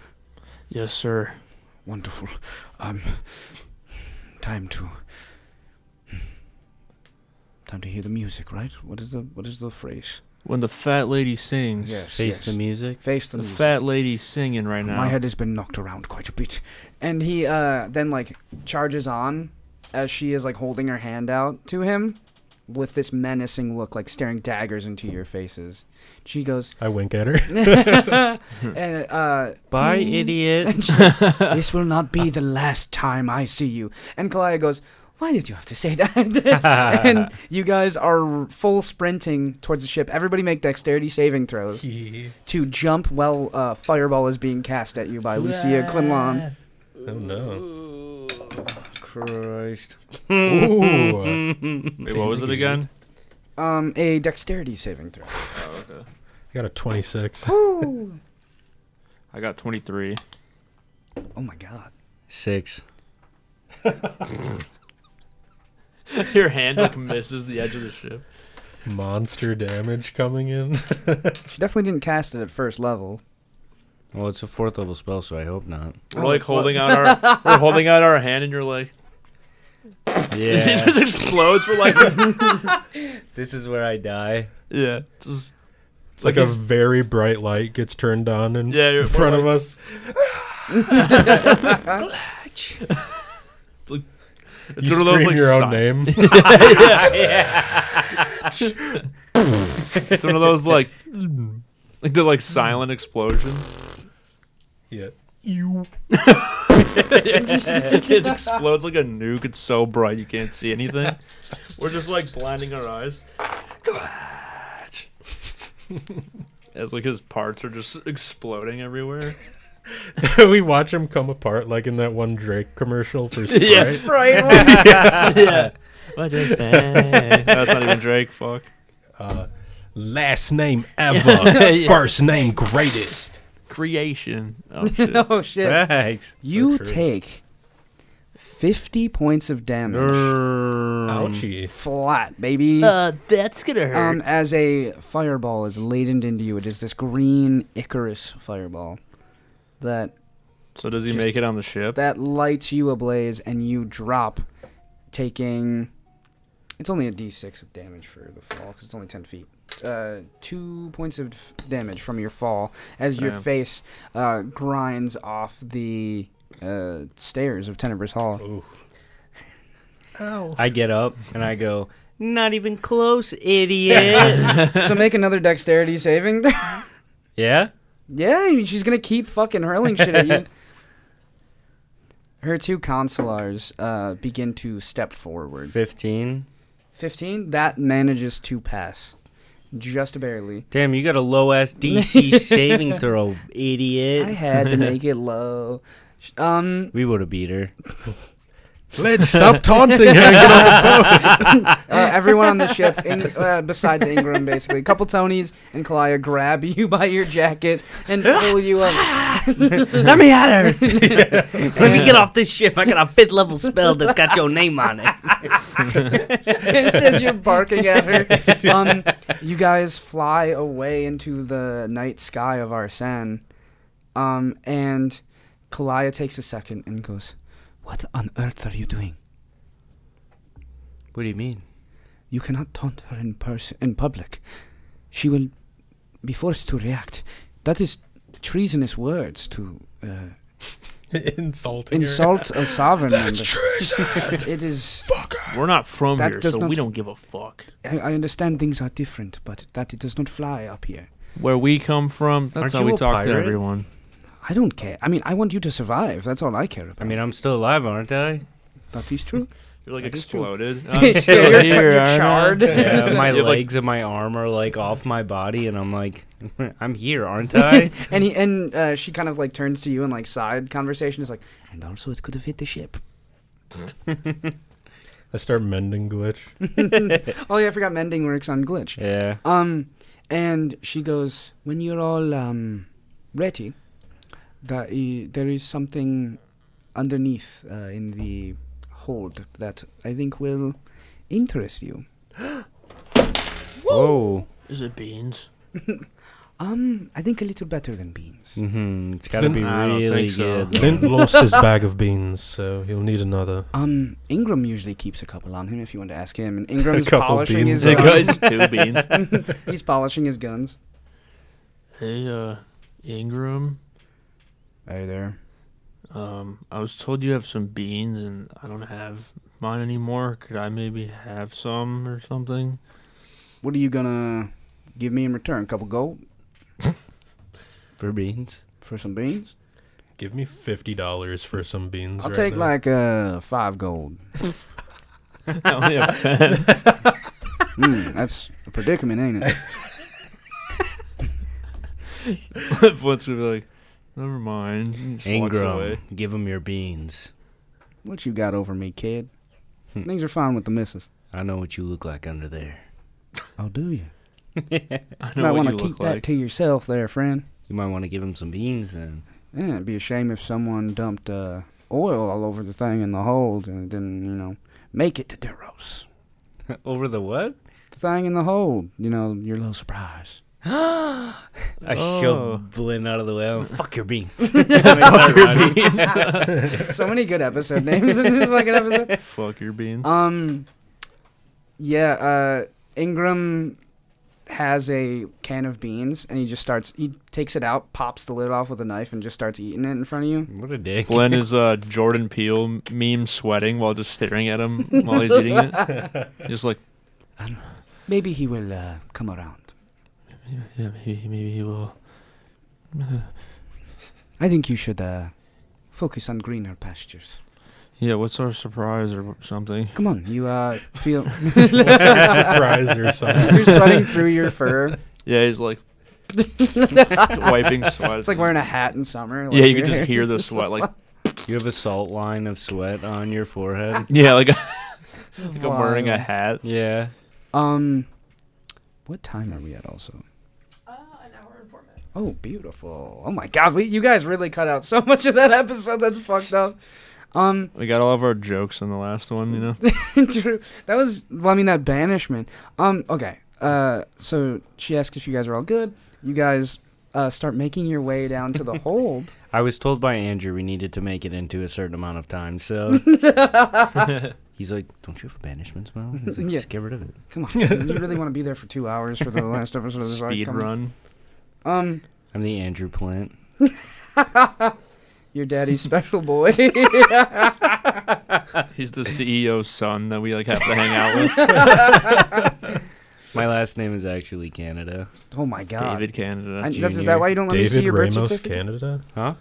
Yes, sir. Wonderful. Time to hear the music, right? What is the phrase? When the fat lady sings. Yes. Face the music. Face the The music. fat lady's singing right now. My head has been knocked around quite a bit. And he then charges on as she is holding her hand out to him with this menacing look, staring daggers into your faces. She goes, I wink at her. and, Bye, "Ding." idiot. And she, "This will not be the last time I see you." And Kalaya goes, "Why did you have to say that?" And you guys are full sprinting towards the ship. Everybody make dexterity saving throws to jump while Fireball is being cast at you by Lucia Quinlan. Oh no. Christ. Ooh. Wait, what was it again? A dexterity saving throw. Oh, okay. I got a 26. I got 23. Oh my god. 6. Your hand misses the edge of the ship. Monster damage coming in. She definitely didn't cast it at first level. Well, it's a 4th level spell, so I hope not. We're like holding out our hand, and you're like, Yeah. it just explodes. We're like, This is where I die. yeah, just It's like a very bright light gets turned on in in front of us. It's You one of those scream like your own name. It's one of those like the like silent explosion. Yeah. You. It explodes like a nuke. It's so bright you can't see anything. We're just like blinding our eyes. As like his parts are just exploding everywhere. We watch him come apart like in that one Drake commercial for Sprite. Yes, Right. yeah. What just That's not even Drake. Fuck. Last name ever. First name greatest. Creation. Oh shit. Oh shit. Thanks. You For sure. take 50 points of damage. Ouchie. Flat, baby. That's gonna hurt. As a fireball is laden into you, it is this green Icarus fireball that So does he just- make it on the ship? that lights you ablaze, and you drop, taking. It's only a d6 of damage for the fall because it's only 10 feet. 2 points of damage from your fall as your Damn. face grinds off the stairs of Tenebrous Hall. Ooh. Ow. I get up and I go, not even close, idiot. So make another dexterity saving. Yeah? Yeah, I mean, she's gonna keep fucking hurling shit at you. Her 2 consulars begin to step forward. 15. 15, that manages to pass. Just barely. Damn, you got a low ass DC saving throw, idiot. I had to make it low. We would have beat her. Let's stop taunting her. Get on the boat. Everyone on the ship, besides Ingram, basically. A couple Tonys and Kalaya grab you by your jacket and pull you up. Let me at her. Let me get off this ship. I got a 5th level spell that's got your name on it. As you're barking at her. You guys fly away into the night sky of Arsene. And Kalaya takes a second and goes, "What on earth are you doing? What do you mean? You cannot taunt her in public. She will be forced to react. That is treasonous words to Insulting her. insult a sovereign member. treason. It is. We're not from That here, does so not- we don't give a fuck. I understand things are different, but that it does not fly up here. Where we come from, that's Aren't how you we a talk to pirate? everyone. I don't care. I mean, I want you to survive. That's all I care about. I mean, I'm still alive, aren't I? that is true. You're like That is true. exploded. Yeah, I'm still you're here, aren't I? charred. Yeah, my You have, like- legs and my arm are like off my body, and I'm like, I'm here, aren't I? And she kind of like turns to you and like side conversation is like, and also it could have hit the ship. I start mending glitch. Oh yeah, I forgot mending works on glitch. Yeah. And she goes, when you're all ready, there is something underneath in the hold that I think will interest you. Whoa. Is it beans? I think a little better than beans. Mm-hmm. It's gotta be I don't really think so. good. Clint lost his bag of beans, so he'll need another. Ingram usually keeps a couple on him if you want to ask him. And Ingram's couple polishing beans. his It's guns. 2 beans. He's polishing his guns. Hey, Ingram. Hey there. I was told you have some beans, and I don't have mine anymore. Could I maybe have some or something? What are you gonna give me in return? A couple gold For beans. for some beans? Give me $50 for some beans. I'll right take now. like 5 gold. I only have 10. That's a predicament, ain't it? What's gonna be like? Never mind. He just walks away. Ingram, give him your beans. What you got over me, kid? Things are fine with the missus. I know what you look like under there. Oh, do you? I You know might what want you to look keep that like. to yourself there, friend. You might want to give him some beans then. Yeah, it'd be a shame if someone dumped oil all over the thing in the hold and it didn't, make it to Duros. Over the what? The thing in the hold, your little surprise. I Oh. shoved Blinn out of the way. Oh, fuck your beans. Fuck your beans. So many good episode names in this fucking episode. Fuck your beans. Yeah, Ingram has a can of beans, and he takes it out, pops the lid off with a knife, and just starts eating it in front of you. What a dick. Glenn is Jordan Peele meme sweating while just staring at him while he's eating it. Just like, Maybe he will come around. yeah, maybe he will. I think you should focus on greener pastures. Yeah, what's our surprise or something? Come on, you feel Surprise or something. you're sweating through your fur. Yeah, he's like wiping sweat. It's like wearing a hat in summer. Yeah, like you your can just hair. hear the sweat. Like, You have a salt line of sweat on your forehead. yeah, like I'm wearing a Wild. hat. Yeah. What time are we at also? An hour and 4 minutes. Oh, beautiful. Oh my God, you guys really cut out so much of that episode. That's fucked up. We got all of our jokes in the last one, you know. True. That was, well, I mean, that banishment. Okay. So she asked if you guys are all good. You guys start making your way down to the hold. I was told by Andrew we needed to make it into a certain amount of time, so he's like, "Don't you have a banishment spell?" He's like, Yeah. "Just get rid of it." Come on, you really want to be there for 2 hours for the last episode of this? Speed Come run. on. I'm the Andrew plant. Your daddy's special boy. He's the CEO's son that we like have to hang out with. My last name is actually Canada. Oh my God. David Canada. Is Junior. that why you don't let me see David your birth Ramos, certificate? Canada. Huh?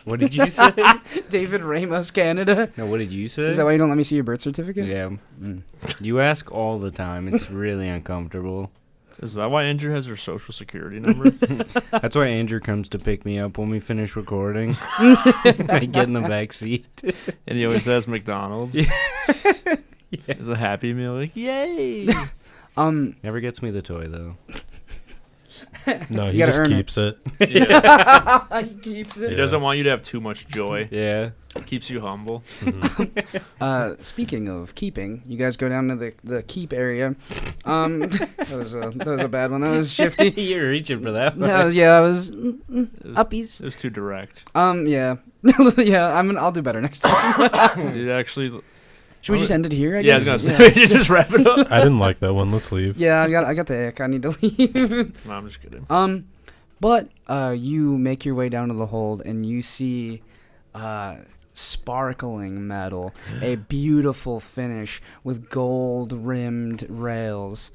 What did you say? David Ramos, Canada. No, what did you say? Is that why you don't let me see your birth certificate? Yeah. Mm. You ask all the time. It's really uncomfortable. Is that why Andrew has her social security number? That's why Andrew comes to pick me up when we finish recording. I get in the back seat. And he always has McDonald's. Yeah. It's a Happy Meal. Like, yay! Never gets me the toy though. No, You he gotta just earn it. keeps it. Yeah. He keeps He it. Yeah. doesn't want you to have too much joy. Yeah. It keeps you humble. Mhm. Speaking of keeping, you guys go down to the keep area. That was a bad one. That was shifty. You're reaching for that. That was, yeah, that was It was, uppies. it was too direct. Yeah. Yeah, I'll do better next time. Dude, actually. Should we just end it here, I Yeah, I guess? was gonna say, just wrap it up. I didn't like that one. Let's leave. Yeah, I got the ick. I need to leave. No, I'm just kidding. But you make your way down to the hold and you see sparkling metal, a beautiful finish with gold rimmed rails.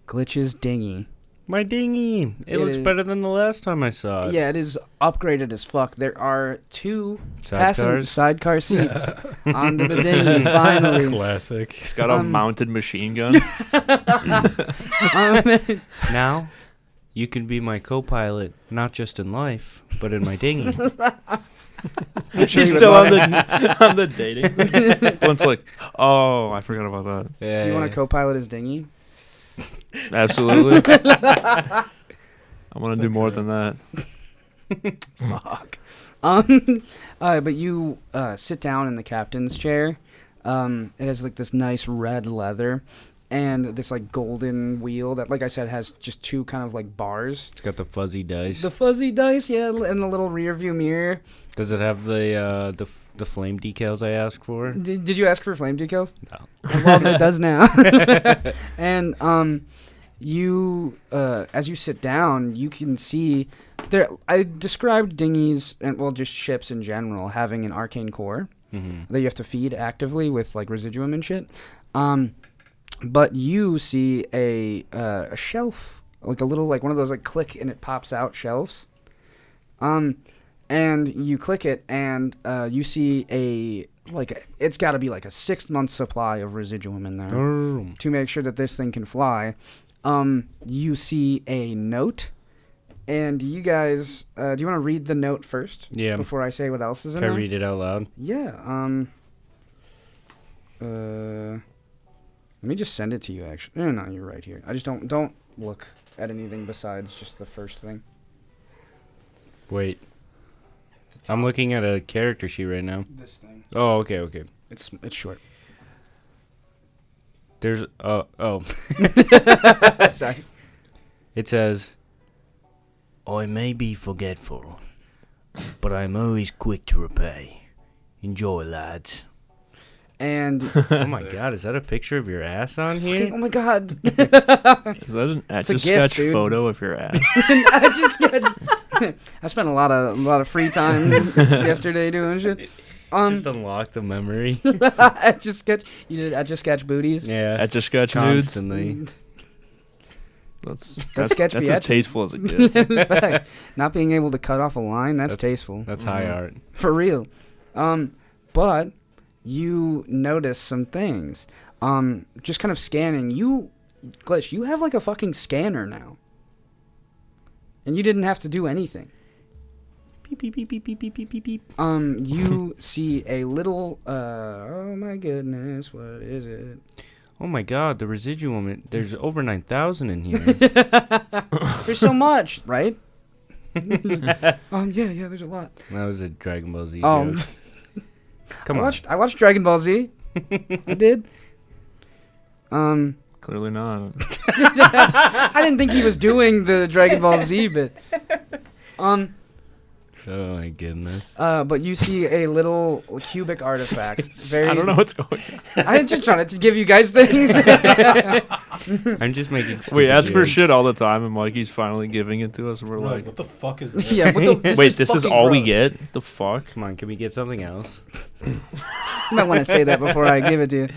Glitch's dinghy. My dinghy. It looks is- better than the last time I saw it. Yeah, it is upgraded as fuck. There are 2 Sidecars. sidecar seats onto the dinghy, finally. Classic. He's got a mounted machine gun. Now, you can be my co-pilot, not just in life, but in my dinghy. I'm sure He's you would still love on it. the on the dating thing. One's like, oh, I forgot about that. Yeah. Do you want to co-pilot his dinghy? Absolutely. I want to So do more true. than that. Fuck. But you sit down in the captain's chair. It has like this nice red leather and this like golden wheel that, like I said, has just 2 kind of like bars. It's got the fuzzy dice. The fuzzy dice, yeah, and the little rear view mirror. Does it have the flame decals I asked for? Did you ask for flame decals? No. Well, it does now. And you as you sit down, you can see there. I described dinghies and just ships in general having an arcane core Mm-hmm. that you have to feed actively with like residuum and shit. But you see a shelf, like a little like one of those like click and it pops out shelves. And you click it and you see it's got to be like a 6-month supply of residuum in there to make sure that this thing can fly. You see a note. And you guys, do you want to read the note first? Yeah. Before I say what else is in Can I there? read it out loud? Yeah. Let me just send it to you. Actually, no, you're right here. I just don't look at anything besides just the first thing. Wait. I'm looking at a character sheet right now. This thing. Oh, okay. It's short. There's oh. Sorry. It says, I may be forgetful, but I'm always quick to repay. Enjoy, lads. And Oh my god, is that a picture of your ass on here? oh my god, Is that an It's a etch a gift, sketch dude. photo of your ass? I just I spent a lot of free time yesterday doing shit. Just unlock the memory. Etch a sketch. You did etch a sketch booties. Yeah, Etch a sketch nudes. constantly. That's sketch that's be as etching. tasteful as it gets. In fact, not being able to cut off a line, that's tasteful. That's high art. For real. But you notice some things. Just kind of scanning. Glitch, you have like a fucking scanner now. And you didn't have to do anything. Beep, beep, beep, beep, beep, beep, beep, beep, beep. You see a little, oh my goodness, what is it? Oh my god, the residual, there's over 9,000 in here. There's so much, right? Yeah, there's a lot. That was a Dragon Ball Z Um, joke. Come on. I watched Dragon Ball Z. I did. Clearly not. I didn't think he was doing the Dragon Ball Z bit. Oh my goodness. But you see a little cubic artifact. Very. I don't know what's going on. I'm just trying to give you guys things. I'm just making stupid We ask for jokes. shit all the time, and Mikey's finally giving it to us, and we're We're like, like, what the fuck is this? Yeah. wait, this is fucking all we gross. get? The fuck? Come on, can we get something else? You might want to say that before I give it to you,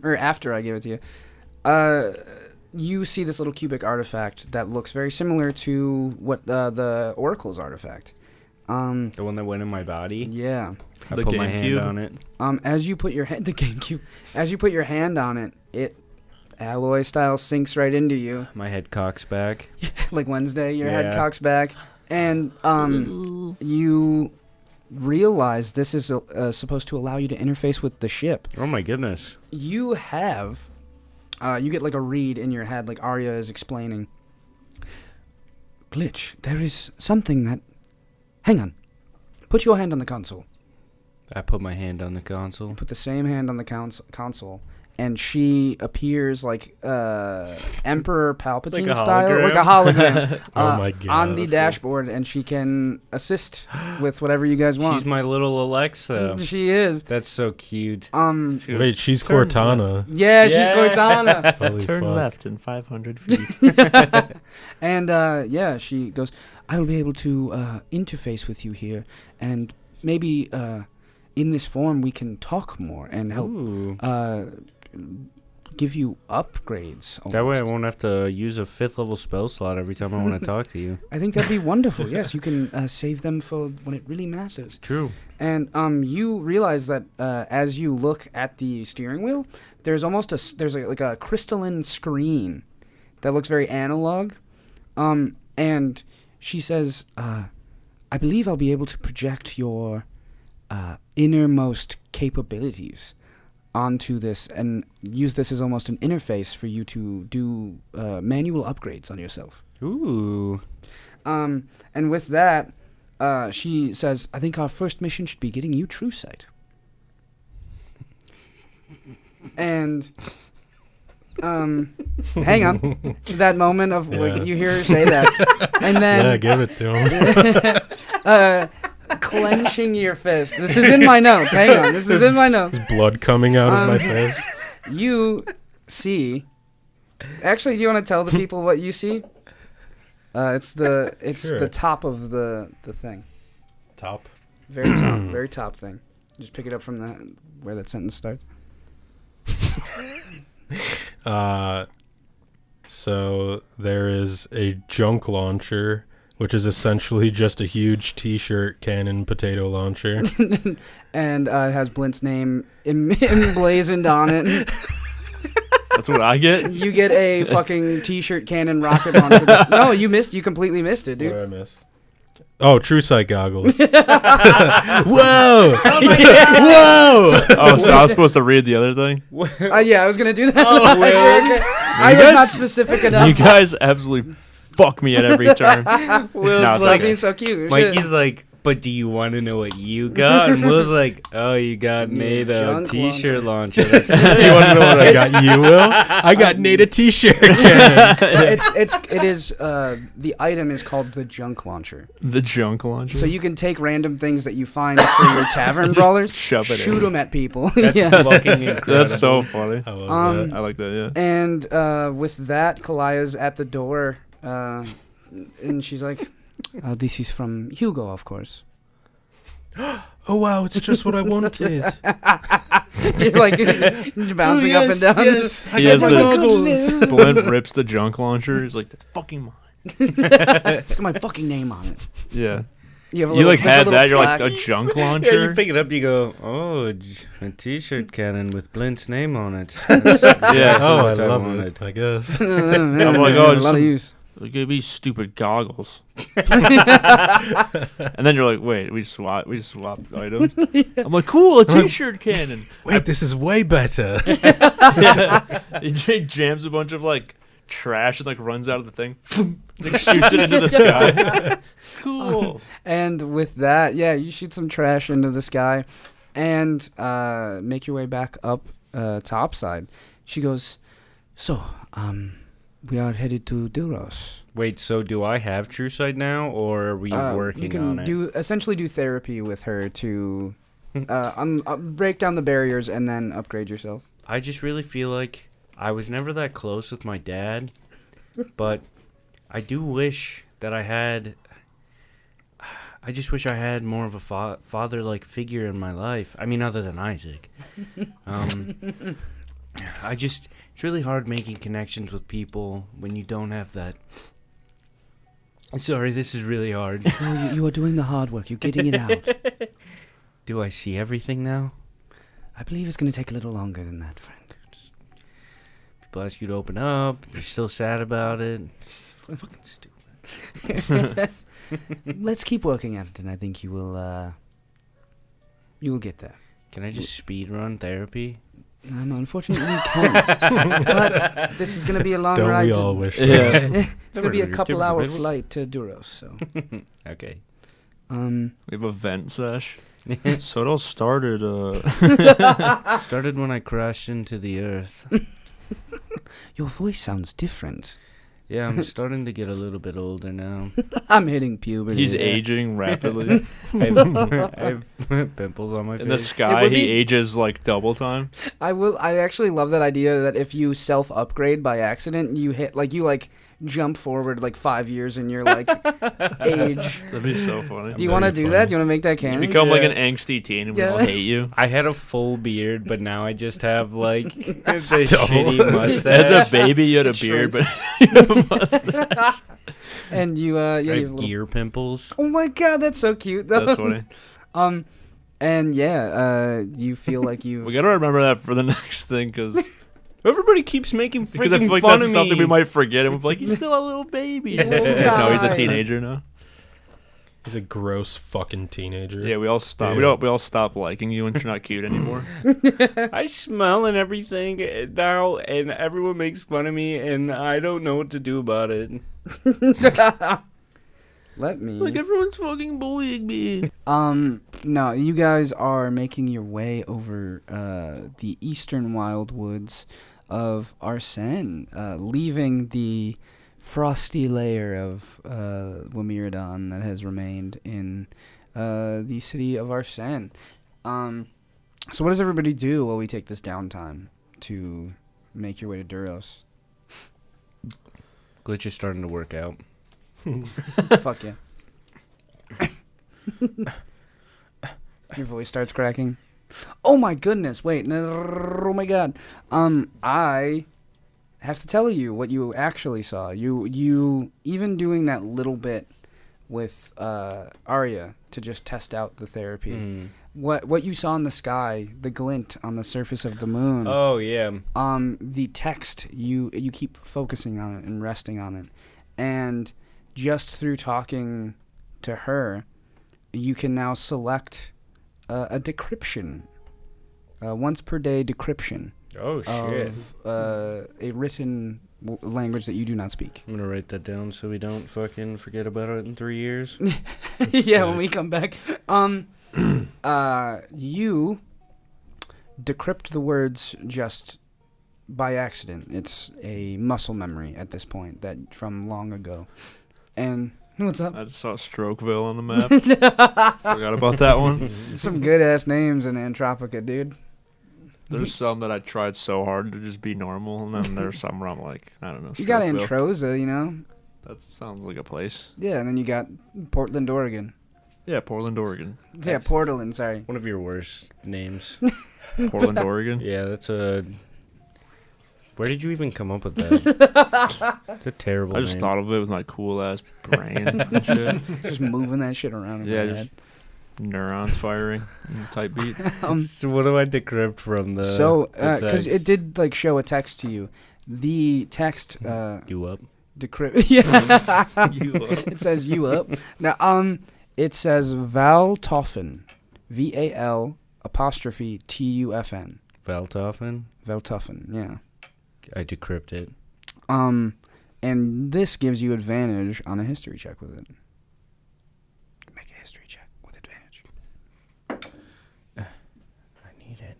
or after I give it to you. You see this little cubic artifact that looks very similar to what the Oracle's artifact. The one that went in my body? Yeah. I The put my hand GameCube? on it. As you put your hand, the GameCube, as you put your hand on it, it alloy style sinks right into you, My head cocks back. like Wednesday. Your head Yeah. cocks back, and you realize this is supposed to allow you to interface with the ship. Oh my goodness. You have, you get like a read in your head, like Arya is explaining. Glitch, there is something that. Hang on. Put your hand on the console. I put my hand on the console. Put the same hand on the console, and she appears like Emperor Palpatine Like a style, hologram? like a hologram, Oh my God, on the that's dashboard, and she can assist with whatever you guys want. She's my little Alexa. She is. That's so cute. Wait, she's Turn Cortana. Yeah, she's Yeah. Cortana. Holy Turn fuck. left in 500 feet. And yeah, she goes, I will be able to interface with you here, and maybe in this form we can talk more and help Ooh. give you upgrades. That way I almost. won't have to use a 5th level spell slot every time I want to talk to you. I think that'd be wonderful. Yes, you can save them for when it really matters. True. And you realize that as you look at the steering wheel, there's almost like a crystalline screen that looks very analog. And she says, I believe I'll be able to project your innermost capabilities onto this and use this as almost an interface for you to do manual upgrades on yourself. Ooh. And with that, she says, I think our first mission should be getting you true sight. And hang on. That moment of Yeah. like you hear her say that. And Yeah, then give it to him. clenching your fist. This is in my notes. Hang on. This is in my notes. There's blood coming out of my face. You see. Actually, do you want to tell the people what you see? It's Sure. the top of the thing. Top. Very top thing. Just pick it up from where that sentence starts. So there is a junk launcher, which is essentially just a huge T-shirt cannon potato launcher. And it has Blint's name emblazoned on it. That's what I get? You get a fucking T-shirt cannon rocket launcher. No, you completely missed it, What dude. did I miss? Oh, True Sight goggles. Whoa! Oh Whoa! Oh, so I was supposed to read the other thing? Yeah, I was gonna do that. Oh, Okay. I was guys- not specific enough. You guys absolutely fuck me at every turn. Will's No, it's Stop okay. being so cute. Mikey's like, but do you want to know what you got? And Will's like, oh, you got Nate a junk t-shirt launcher. That's You want to know what I got you, Will? I got Nate a t-shirt. It is the item is called the junk launcher. The junk launcher. So you can take random things that you find for your tavern brawlers, shove it shoot in. them at people. That's yeah. fucking incredible. That's so funny. I love that. I like that. Yeah. And with that, Kalaya's at the door, and she's like, "This is from Hugo, of course." Oh wow, it's just what I wanted. You're like bouncing up and down. Yes, I He got has my the- goggles. Blimp rips the junk launcher. He's like, that's fucking mine. It's got my fucking name on it. Yeah. You have a You like there's a had little that. You're like plaque. a junk Yeah, launcher. you pick it up, you go, oh, a t-shirt cannon with Blint's name on it. Yeah. Oh, I what I love wanted. it. I guess. I'm like, oh, a just lot of some- use. Like, give me stupid goggles. And then you're like, wait, we swapped items. I'm like, cool, a t-shirt cannon. Wait, this is way better. He jams a bunch of like trash and like runs out of the thing, like shoots it into the sky. Cool. And with that, yeah, you shoot some trash into the sky, and make your way back up topside. She goes, so we are headed to Duros. Wait, so do I have True Sight now, or are we working you on can it? essentially do therapy with her to break down the barriers and then upgrade yourself. I just really feel like I was never that close with my dad, but I do wish that I had... I just wish I had more of a father-like figure in my life. I mean, other than Isaac. It's really hard making connections with people when you don't have that. Sorry, this is really hard. No, you are doing the hard work. You're getting it out. Do I see everything now? I believe it's going to take a little longer than that, friend. People ask you to open up. You're still sad about it. Fucking stupid. Let's keep working at it, and I think you will get there. Can I just speed run therapy? Unfortunately, you can't. But this is going to be a long Don't ride. we all wish? Yeah. It's going to be a couple-hour flight to Duros. So, Okay. We have a vent sesh. So it all started. Started when I crashed into the earth. your voice sounds different. Yeah, I'm starting to get a little bit older now. I'm hitting puberty. He's aging rapidly. I have pimples on my In the face. sky, would he be- ages like double time. I actually love that idea that if you self-upgrade by accident, you jump forward like 5 years in your like age. That'd be so funny. Do you want to Very do funny. that? Do you want to make that You canon? become like Yeah. an angsty teen and we Yeah. all hate you. I had a full beard, but now I just have like the Stole. shitty mustache. As a baby, you had a It beard, shrinks. but you have a mustache. And you I you have have little- gear pimples. Oh my god, that's so cute though. That's funny. And yeah, you feel like you. We gotta remember that for the next thing, because Everybody keeps making because I freaking feel like fun that's of something me. we might forget. And we're like, he's still a little baby. He's a little No, he's a guy. teenager now. He's a gross fucking teenager. Yeah, we all stop. Yeah. We all stop liking you, and you're not cute anymore. I smell and everything now, and everyone makes fun of me, and I don't know what to do about it. Let me. everyone's fucking bullying me. No, you guys are making your way over the eastern wild woods of Arsene, leaving the frosty layer of Wamiradon that has remained in the city of Arsene. So what does everybody do while we take this downtime to make your way to Duros? Glitch is starting to work out. Fuck yeah. Your voice starts cracking. Oh my goodness, wait. Oh my god. I have to tell you what you actually saw. You even doing that little bit with Arya to just test out the therapy. Mm. What you saw in the sky, the glint on the surface of the moon. Oh, yeah. The text, you keep focusing on it and resting on it. And just through talking to her, you can now select a decryption. Once per day decryption. Oh shit! of a written language that you do not speak. I'm gonna write that down so we don't fucking forget about it in 3 years. Yeah, when we come back. You decrypt the words just by accident. It's a muscle memory at this point that from long ago. And what's up? I just saw Strokeville on the map. Forgot about that one. Some good ass names in Anthropica, dude. There's some that I tried so hard to just be normal, and then there's some where I'm like, I don't know. You got Strokeville. Antrosa, you know? That sounds like a place. Yeah, and then you got Portland, Oregon. Yeah, Portland, Oregon. Yeah, Portland, sorry. One of your worst names. Portland, Oregon. Yeah, that's a. Where did you even come up with that? It's a terrible I just name. thought of it with my cool ass brain and shit. Just moving that shit around in Yeah, my just head. neurons firing. Type beat. So what do I decrypt from the? So, the because it text? did, like, show a text to you. The text, You up? decrypt. Yeah. You up. It says you up. Now, it says Valtoffen. VAL apostrophe TUFN. Valtoffen? Valtoffen, yeah. I decrypt it. And this gives you advantage on a history check with it. Make a history check with advantage. I need it.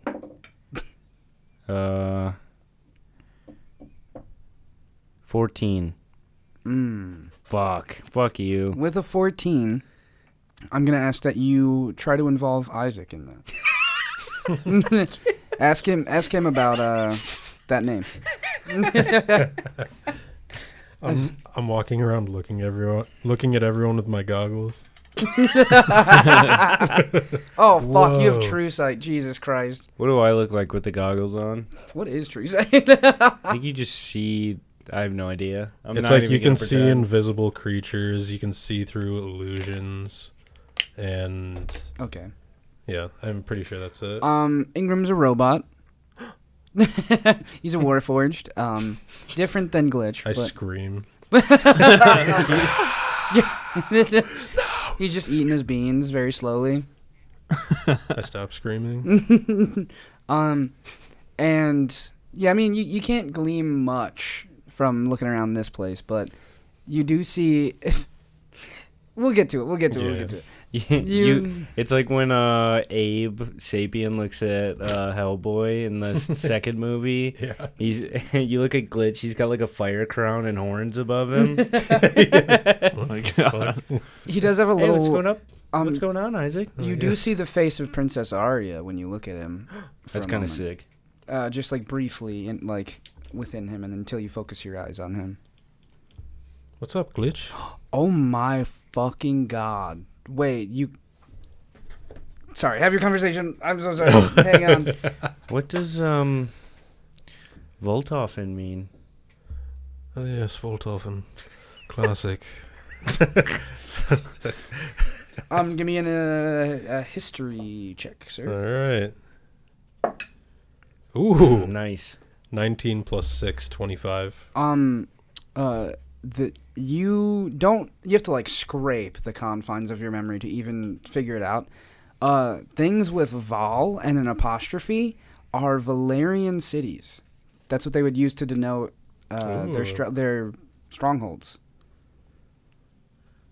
14. Fuck you. With a 14, I'm going to ask that you try to involve Isaac in that. ask him about that name. I'm walking around looking at everyone with my goggles. Oh, fuck, you have Whoa. true sight. Jesus Christ. What do I look like with the goggles on? What is true sight? I think you just see. I have no idea. I'm It's not like even you can gonna see pretend. invisible creatures, you can see through illusions, and Okay. yeah, I'm pretty sure that's it. Ingram's a robot. He's a warforged. Different than Glitch. I but scream. He's just eating his beans very slowly. I stop screaming. And yeah, I mean, you can't glean much from looking around this place, but you do see. We'll get to it. We'll get to it. It's like when Abe Sapien looks at Hellboy in the second movie. Yeah. You look at Glitch. He's got like a fire crown and horns above him. Oh my god. He does have a Hey, little. what's going up? What's going on, Isaac? You do see the face of Princess Arya when you look at him. That's kind of sick. Just like briefly, and like within him, and until you focus your eyes on him. What's up, Glitch? Oh my fucking god! Wait, you. Sorry, have your conversation. I'm so sorry. Hang on. What does Voltoffen mean? Oh yes, Voltoffen. Classic. Give me a history check, sir. All right. Ooh. Nice. 19 plus 6, 25. You have to like scrape the confines of your memory to even figure it out. Things with Val and an apostrophe are Valerian cities. That's what they would use to denote their strongholds.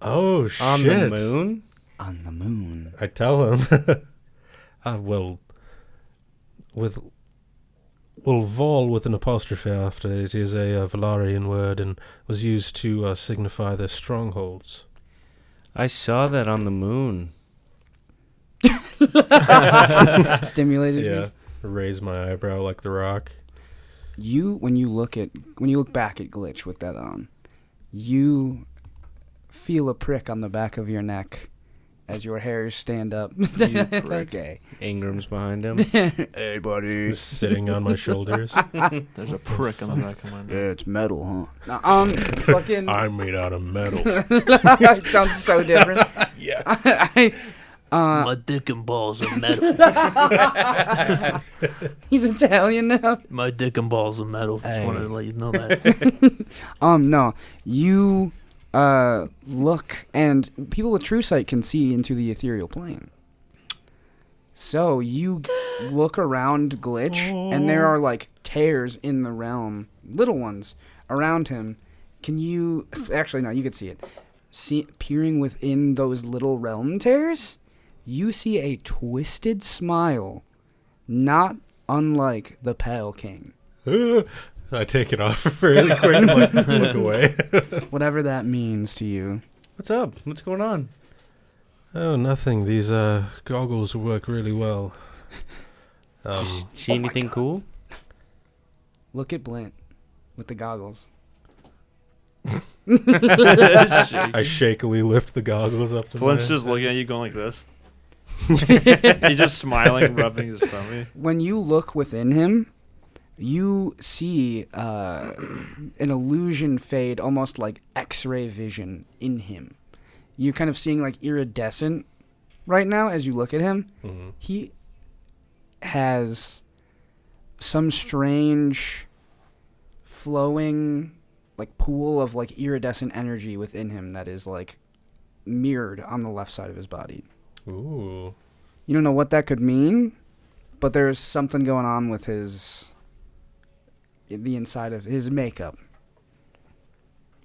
Oh, shit. On the moon? On the moon. I tell him. Well, Vol with an apostrophe after it is a Valarian word and was used to signify their strongholds. I saw that on the moon. Stimulated. Yeah, raise my eyebrow like the Rock. When you look back at Glitch with that on, you feel a prick on the back of your neck as your hairs stand up. Okay. Ingram's behind him. Hey, buddy. Just sitting on my shoulders. There's a prick on the back of my neck. Yeah, it's metal, huh? Fucking. I'm made out of metal. It sounds so different. Yeah. My dick and balls are metal. He's Italian now. My dick and balls are metal. Just Hey. wanted to let you know that. No. You look, and people with true sight can see into the ethereal plane. So you look around Glitch, and there are like tears in the realm, little ones around him. Can you? Actually, no. You could see it. Peering within those little realm tears, you see a twisted smile, not unlike the Pale King. I take it off really quick and look away. Whatever that means to you. What's up? What's going on? Oh, nothing. These goggles work really well. See anything cool? Look at Blint with the goggles. I shakily lift the goggles up to Flint's my just looking at face. you going like this. He's just smiling, rubbing his tummy. When you look within him, you see an illusion fade, almost like X-ray vision in him. You're kind of seeing like iridescent right now as you look at him. Mhm. He has some strange flowing like pool of like iridescent energy within him that is like mirrored on the left side of his body. Ooh. You don't know what that could mean, but there's something going on with the inside of his makeup.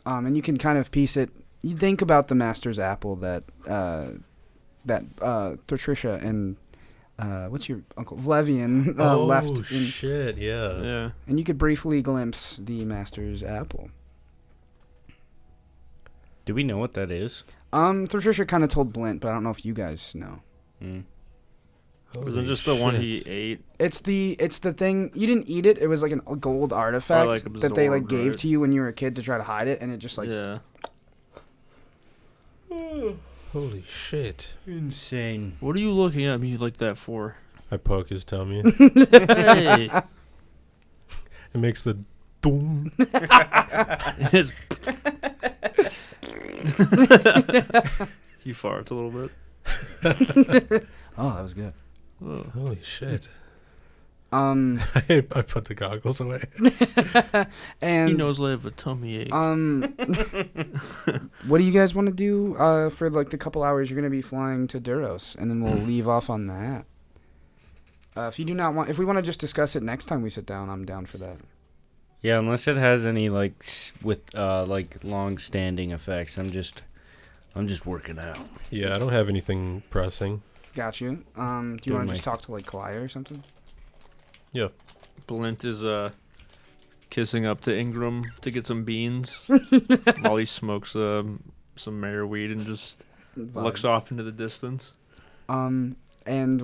And you can kind of piece it. You think about the Master's Apple that Patricia and what's your uncle Vlevian left in, shit, yeah. Yeah. and you could briefly glimpse the Master's Apple. Do we know what that is? Patricia kind of told Blint, but I don't know if you guys know. Mm. Was it Holy just the one he shit. ate? It's the thing you didn't eat it. It was like a gold artifact like that they like absorbed, gave right? to you when you were a kid to try to hide it, and it just like Yeah. Holy shit. Insane. What are you looking at me like that for? I poke his tummy. Hey. It makes the doom. His- He farts a little bit. oh, that was good. Oh. Holy shit. I I put the goggles away. and He knows I have a tummy ache. what do you guys want to do for like the couple hours you're gonna be flying to Duros, and then we'll leave off on that. If you do not want, if we want to just discuss it next time we sit down, I'm down for that. Yeah, unless it has any like like long-standing effects, I'm just working out. Yeah, I don't have anything pressing. Got you. Do you Doing want to my just talk to like Kalaya or something? Blint is kissing up to Ingram to get some beans while he smokes some mare weed and just looks Vibes. off into the distance. And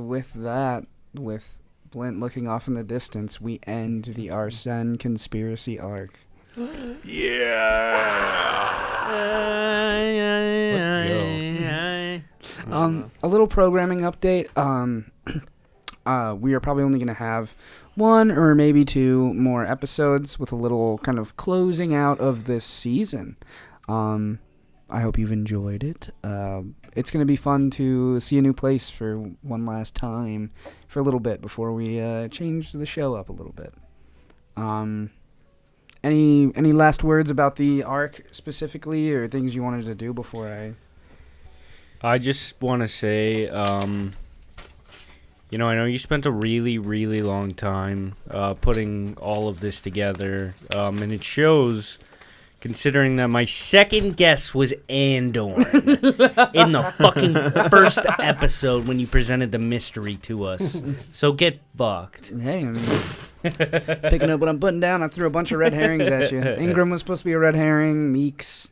with that, with Blint looking off in the distance, we end the Arsene conspiracy arc. Let's go. A little programming update. We are probably only going to have one or maybe two more episodes with a little kind of closing out of this season. I hope you've enjoyed it. It's going to be fun to see a new place for one last time for a little bit before we change the show up a little bit. Any last words about the arc specifically, or things you wanted to do before I just want to say, I know you spent a really, really long time putting all of this together, and it shows, considering that my second guess was Andorn in the fucking first episode when you presented the mystery to us. So get fucked. Hey, I mean, picking up what I'm putting down, I threw a bunch of red herrings at you. Ingram was supposed to be a red herring. Meeks.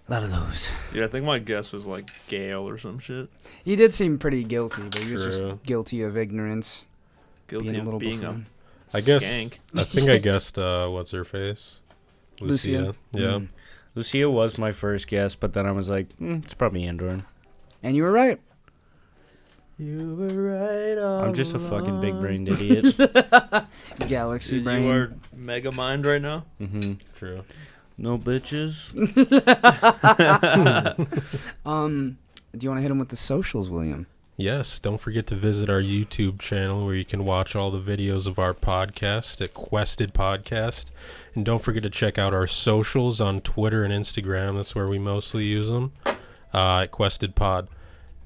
A lot of those. Dude, I think my guess was like Gale or some shit. He did seem pretty guilty, but he was True. just guilty of ignorance. Guilty being a of little being a buffoon. I guess. skank. I think I guessed what's her face? Lucia. Yeah. Mm. Lucia was my first guess, but then I was like, it's probably Andorn. And you were right. You were right all I'm just a fucking big along. brained idiot. Galaxy Dude, brain. you are mega mind right now. Mm-hmm. True. No bitches. Do you want to hit him with the socials, William? Yes, don't forget to visit our YouTube channel where you can watch all the videos of our podcast at Quested Podcast. And don't forget to check out our socials on Twitter and Instagram. That's where we mostly use them. At Quested Pod,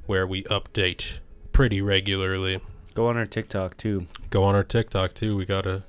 where we update pretty regularly. Go on our TikTok too. Go on our TikTok too. We got a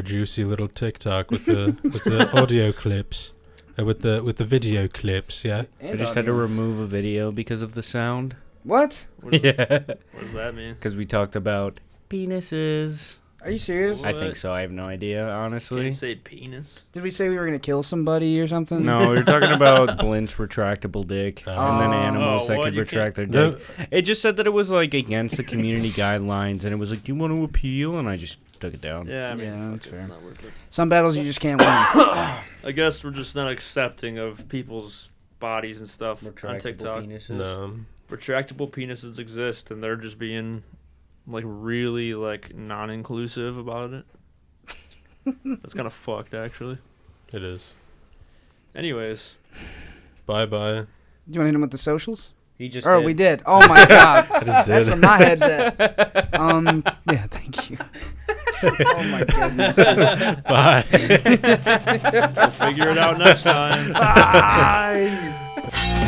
juicy little TikTok with the audio clips, with the video clips. Yeah. I just had to remove a video because of the sound. What? Yeah. What does that mean? Because we talked about penises. Are you serious? I think so. I have no idea, honestly. Can't say penis. Did we say we were gonna kill somebody or something? No, we were talking about Blint's retractable dick, and then animals that what, could you retract their No. dick. It just said that it was like against the community guidelines, and it was like, "Do you want to appeal?" And I just took it down. Yeah, I mean, Yeah, fuck that's it, fair. It's not worth it. Some battles you just can't win. I guess we're just not accepting of people's bodies and stuff on TikTok. penises. No. Retractable penises exist, and they're just being like really like non-inclusive about it. That's kind of fucked, actually. It is. Anyways, Bye. Do you want to hit him with the socials? He just. Oh, did. we did. Oh my god. I just That's did. where my head's at. Yeah, thank you. Oh my goodness. Bye. we'll figure it out next time. Bye.